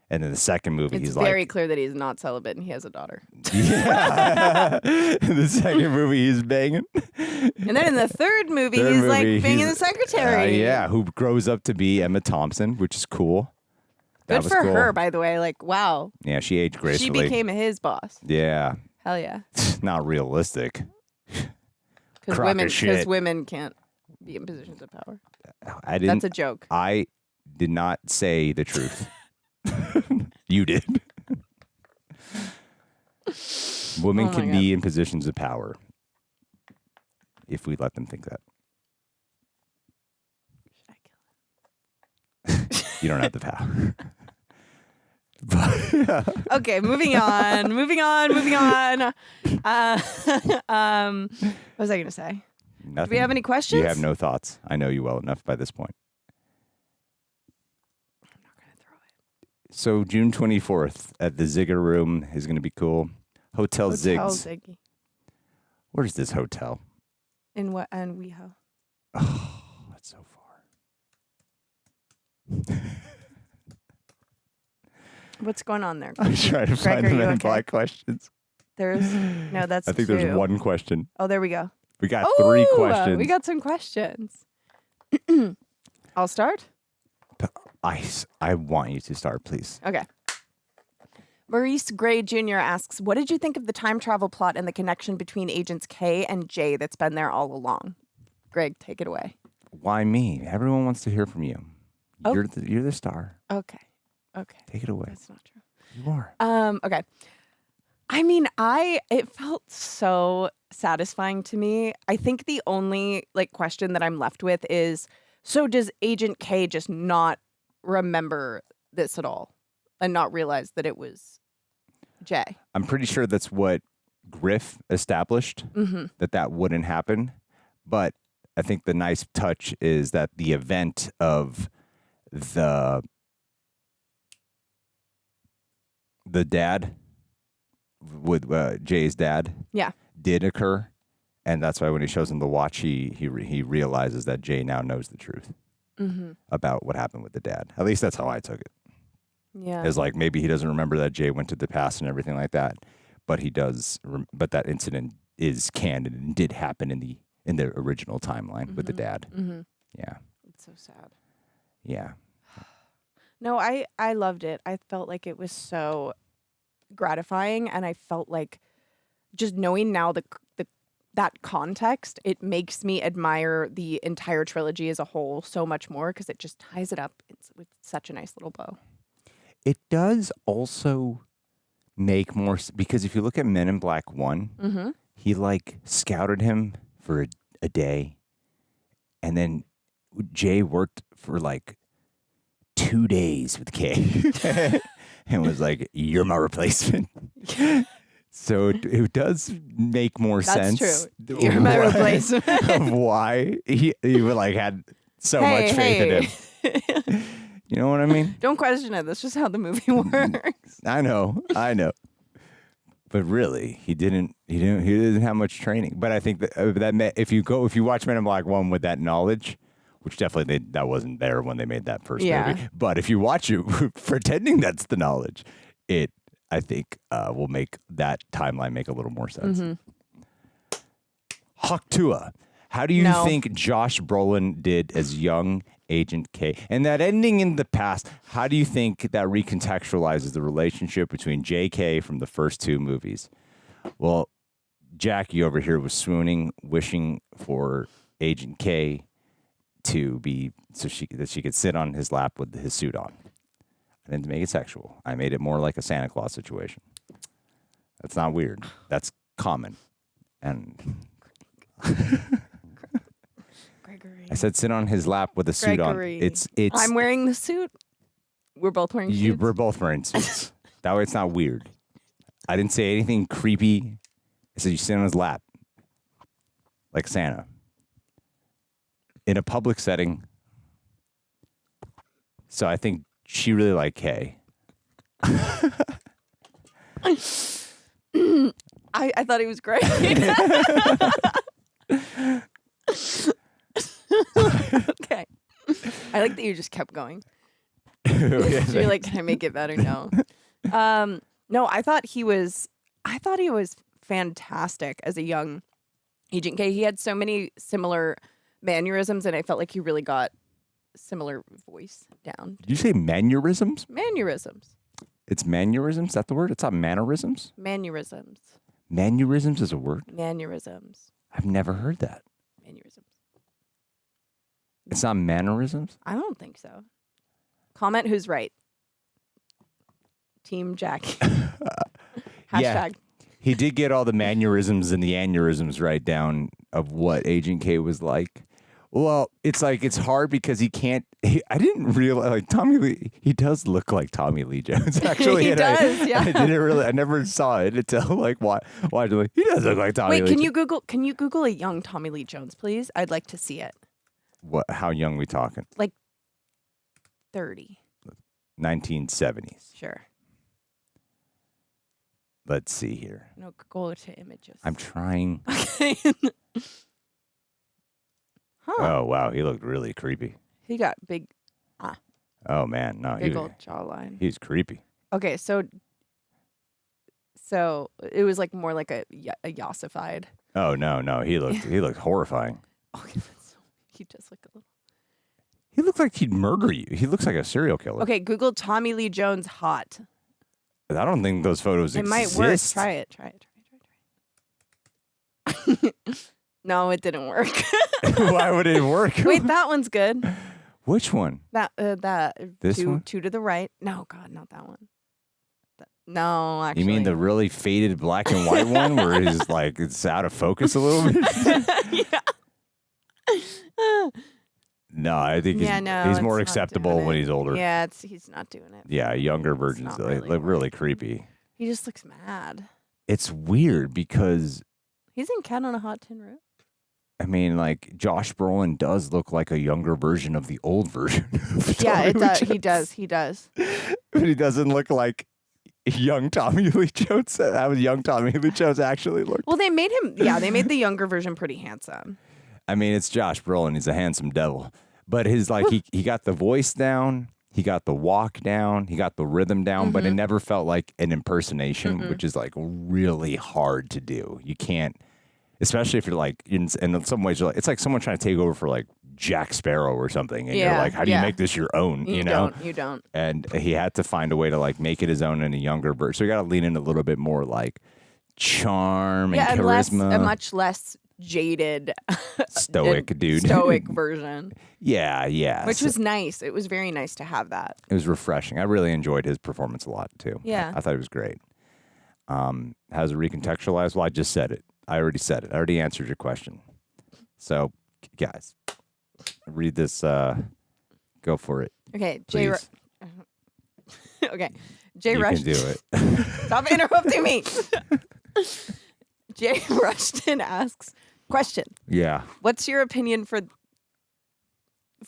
And then the second movie, it's he's like... It's very clear that he's not celibate and he has a daughter. Yeah. In the second movie, he's banging. And then in the third movie, he's banging the secretary. Yeah, who grows up to be Emma Thompson, which is cool. Good for her, by the way. Like, wow. Yeah, she aged gracefully. She became his boss. Yeah. Hell yeah. Not realistic. Because women can't be in positions of power. That's a joke. I did not say the truth. You did. Women can be in positions of power if we let them think that. You don't have the power. But, Okay, moving on. What was I going to say? nothing. Do we have any questions? You have no thoughts. I know you well enough by this point. I'm not going to throw it. So June 24th at the Zigger Room is going to be cool. Hotel Ziggs. Ziggy. Where's this hotel? In what? And WeHo. Oh, that's so far. What's going on there? I'm trying to find the Men in Black questions. No, that's I think two. there's one question. Oh, there we go. We got 3 questions. We got some questions. I'll start. I want you to start, please. Okay. Maurice Gray Jr. asks, what did you think of the time travel plot and the connection between Agents K and J that's been there all along? Greg, take it away. Why me? Everyone wants to hear from you. Oh. You're the star. Okay. Take it away. That's not true. You are. Okay. I mean, it felt so satisfying to me. I think the only question that I'm left with is, so does Agent K just not remember this at all and not realize that it was Jay? I'm pretty sure that's what Griff established, that wouldn't happen. But I think the nice touch is that the event of the dad with Jay's dad did occur. And that's why when he shows him the watch, he realizes that Jay now knows the truth about what happened with the dad. At least that's how I took it. Yeah. It's like maybe he doesn't remember that Jay went to the past and everything like that, but he does. But that incident is canon and did happen in the original timeline with the dad. Yeah. It's so sad. Yeah. No, I loved it. I felt like it was so gratifying, and I felt like just knowing now that context, it makes me admire the entire trilogy as a whole so much more because it just ties it up with such a nice little bow. It does also make more, because if you look at Men in Black 1, he scouted him for a day, and then Jay worked for 2 days with Kay and was like, you're my replacement. So it does make more sense. That's true. You're my replacement. Of why he had so much faith in him. You know what I mean? Don't question it. That's just how the movie works. I know. But really, he didn't have much training. But I think that if you watch Men in Black 1 with that knowledge, which definitely that wasn't there when they made that first movie. But if you watch it pretending that's the knowledge, I think will make that timeline make a little more sense. Haktua, how do you think Josh Brolin did as young Agent K? And that ending in the past, how do you think that recontextualizes the relationship between JK from the first 2 movies? Well, Jackie over here was swooning, wishing for Agent K to be so she could sit on his lap with his suit on. I didn't make it sexual. I made it more like a Santa Claus situation. That's not weird. That's common. And Gregory. I said sit on his lap with a suit on. It's I'm wearing the suit. We're both wearing suits. We're both wearing suits. That way it's not weird. I didn't say anything creepy. I said you sit on his lap like Santa. In a public setting. So I think she really liked Kay. I thought he was great. Okay. I like that you just kept going. So you're like, can I make it better? No. No, I thought he was fantastic as a young Agent K. He had so many similar mannerisms, and I felt like he really got similar voice down. Did you say mannerisms? Mannerisms. It's mannerisms? Is that the word? It's not mannerisms? Mannerisms. Mannerisms is a word? Mannerisms. I've never heard that. Mannerisms. It's not mannerisms? I don't think so. Comment who's right. Team Jackie. Hashtag. Yeah. He did get all the mannerisms and the aneurysms right down of what Agent K was like. Well, it's like it's hard because he can't. I didn't realize like Tommy Lee. He does look like Tommy Lee Jones. Actually, He does. Yeah. I didn't really. I never saw it until like why he does look like Tommy. Wait, Lee can you Google a young Tommy Lee Jones, please? I'd like to see it. What? How young we talking? Like 30. 1970s. Sure. Let's see here. No, go to images. I'm trying. Okay. Huh. Oh wow, he looked really creepy. He got big. Oh man, no, Big old jawline. He's creepy. Okay, so it was like more like a yassified. Oh no, he looked horrifying. Okay, he does look a little. He looks like he'd murder you. He looks like a serial killer. Okay, Google Tommy Lee Jones hot. I don't think those photos It exist. might work. Try it. No, it didn't work. Why would it work? Wait, that one's good. Which one? That This one? two to the right. No, God, not that one. No, actually. You mean the really faded black and white one where he's like it's out of focus a little bit? No, I think he's more acceptable when he's older. Yeah, he's not doing it. Yeah, younger versions look really creepy. He just looks mad. It's weird because He's in Cat on a Hot Tin Roof. I mean, like Josh Brolin does look like a younger version of the old version. Yeah, it does. He does. He does. But he doesn't look like young Tommy Lee Jones. How young Tommy Lee Jones actually looked. Well, they made him. Yeah, they made the younger version pretty handsome. I mean, it's Josh Brolin. He's a handsome devil. But his like he got the voice down, he got the walk down, he got the rhythm down, but it never felt like an impersonation, which is like really hard to do. You can't, especially if you're like in some ways you're like, it's like someone trying to take over for like Jack Sparrow or something, and you're like, how do you make this your own? You know, you don't. And he had to find a way to like make it his own in a younger version. So you got to lean in a little bit more like charm and charisma, a much less jaded stoic version. Yeah. Which was nice. It was very nice to have that. It was refreshing. I really enjoyed his performance a lot too. Yeah. I thought it was great. How's it recontextualized? Well, I just said it. I already said it. I already answered your question. So, guys, read this. Go for it. Okay, please. Okay, Jay You Rushton. can do it. Stop interrupting me. Jay Rushton asks, question. Yeah. What's your opinion for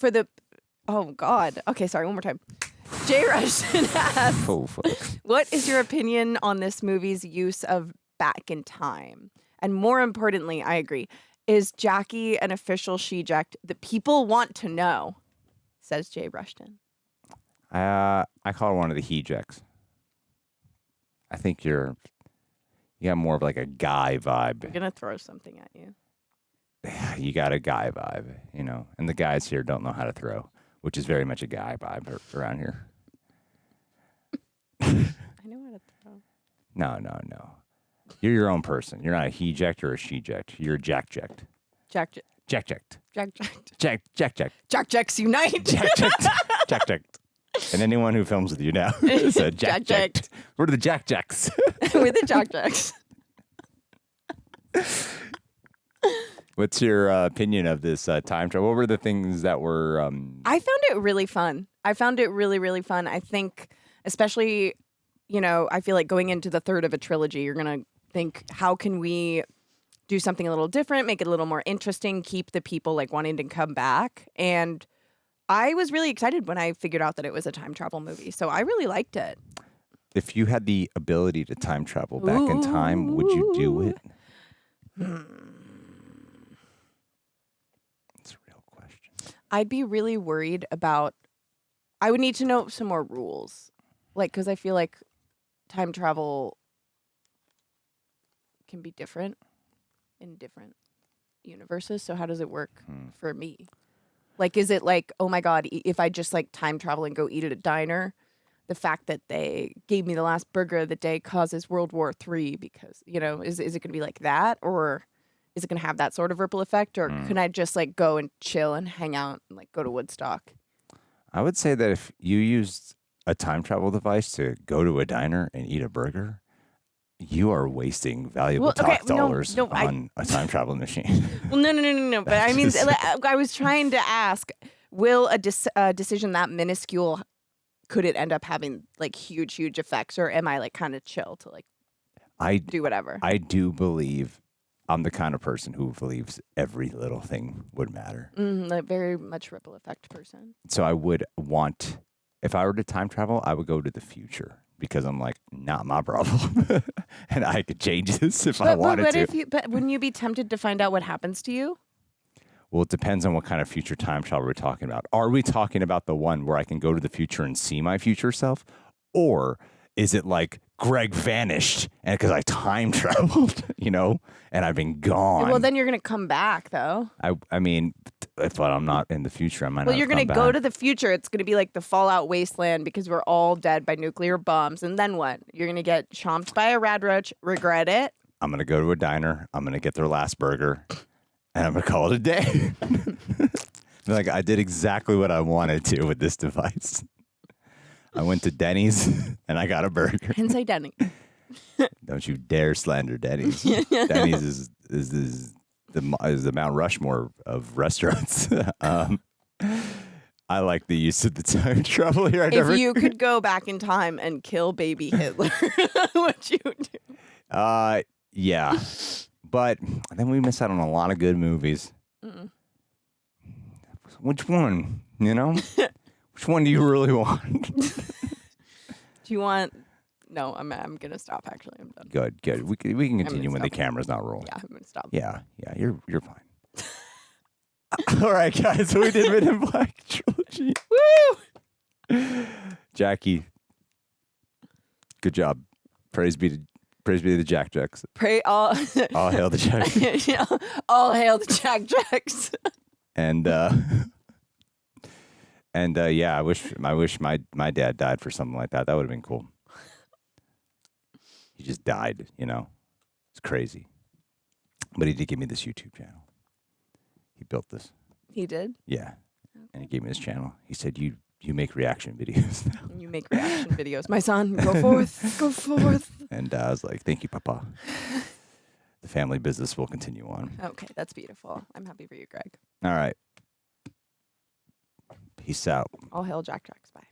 the? Oh God. Okay, sorry. One more time. Jay Rushton asks, Oh fuck. what is your opinion on this movie's use of back in time? And more importantly, I agree. Is Jackie an official she-ject? The people want to know, says Jay Rushton. I call her one of the he-jecks. I think you got more of like a guy vibe. I'm gonna throw something at you. You got a guy vibe, you know, and the guys here don't know how to throw, which is very much a guy vibe around here. I know how to throw. No. You're your own person. You're not a he-ject or a she-ject. You're a jack-ject. Jack-ject. Jack-ject. Jack-ject. Jack-ject. Jack-jects unite. Jack-ject. Jack-ject. And anyone who films with you now is a jack-ject. We're the jack-jacks. We're the jack-jacks. What's your opinion of this time travel? What were the things that were... I found it really fun. I found it really, really fun. I think, especially, you know, I feel like going into the third of a trilogy, you're going to think, how can we do something a little different, make it a little more interesting, keep the people like wanting to come back? And I was really excited when I figured out that it was a time travel movie. So I really liked it. If you had the ability to time travel back in time, would you do it? It's a real question. I'd be really worried about, I would need to know some more rules. Like, because I feel like time travel can be different in different universes. So how does it work for me? Like, is it like, oh my God, if I just like time travel and go eat at a diner, the fact that they gave me the last burger of the day causes World War III because, you know, is it going to be like that? Or is it going to have that sort of ripple effect? Or can I just like go and chill and hang out and like go to Woodstock? I would say that if you used a time travel device to go to a diner and eat a burger, You are wasting valuable tax dollars on a time travel machine. Well, no. But I mean, I was trying to ask, will a decision that minuscule, could it end up having like huge effects, or am I like kind of chill to like do whatever? I do believe I'm the kind of person who believes every little thing would matter. Like very much ripple effect person. So I would want, if I were to time travel, I would go to the future. Because I'm like, not my problem. And I could change this if I wanted to. But wouldn't you be tempted to find out what happens to you? Well, it depends on what kind of future time travel we're talking about. Are we talking about the one where I can go to the future and see my future self? Or is it like Greg vanished and because I time traveled, and I've been gone? Well, then you're going to come back, though. I mean, if I'm not in the future, I might not. Well, you're going to go to the future. It's going to be like the Fallout wasteland because we're all dead by nuclear bombs. And then what? You're going to get chomped by a radroach, regret it. I'm going to go to a diner. I'm going to get their last burger, and I'm going to call it a day. Like, I did exactly what I wanted to with this device. I went to Denny's, and I got a burger. And say Denny. Don't you dare slander Denny's. Denny's is the Mount Rushmore of restaurants. I like the use of the time travel here. If you could go back in time and kill baby Hitler, what you do? Yeah. But then we miss out on a lot of good movies. Mm-mm. Which one? Which one do you really want? Do you want? No, I'm gonna stop. Actually, I'm done. Good. We can continue when the camera's not rolling. Yeah, I'm gonna stop. Yeah, you're fine. All right, guys. So we did Men in Black trilogy. Woo! Jackie, good job. Praise be to Jack Jacks. All hail the Jack. All hail the Jack Jacks. And yeah, I wish my dad died for something like that. That would have been cool. He just died, It's crazy. But he did give me this YouTube channel. He built this. He did? Yeah. And he gave me this channel. He said, you make reaction videos now. You make reaction videos. My son, go forth. Go forth. And I was like, thank you, Papa. The family business will continue on. Okay, that's beautiful. I'm happy for you, Greg. All right. Peace out. All hail Jack Jacks. Bye.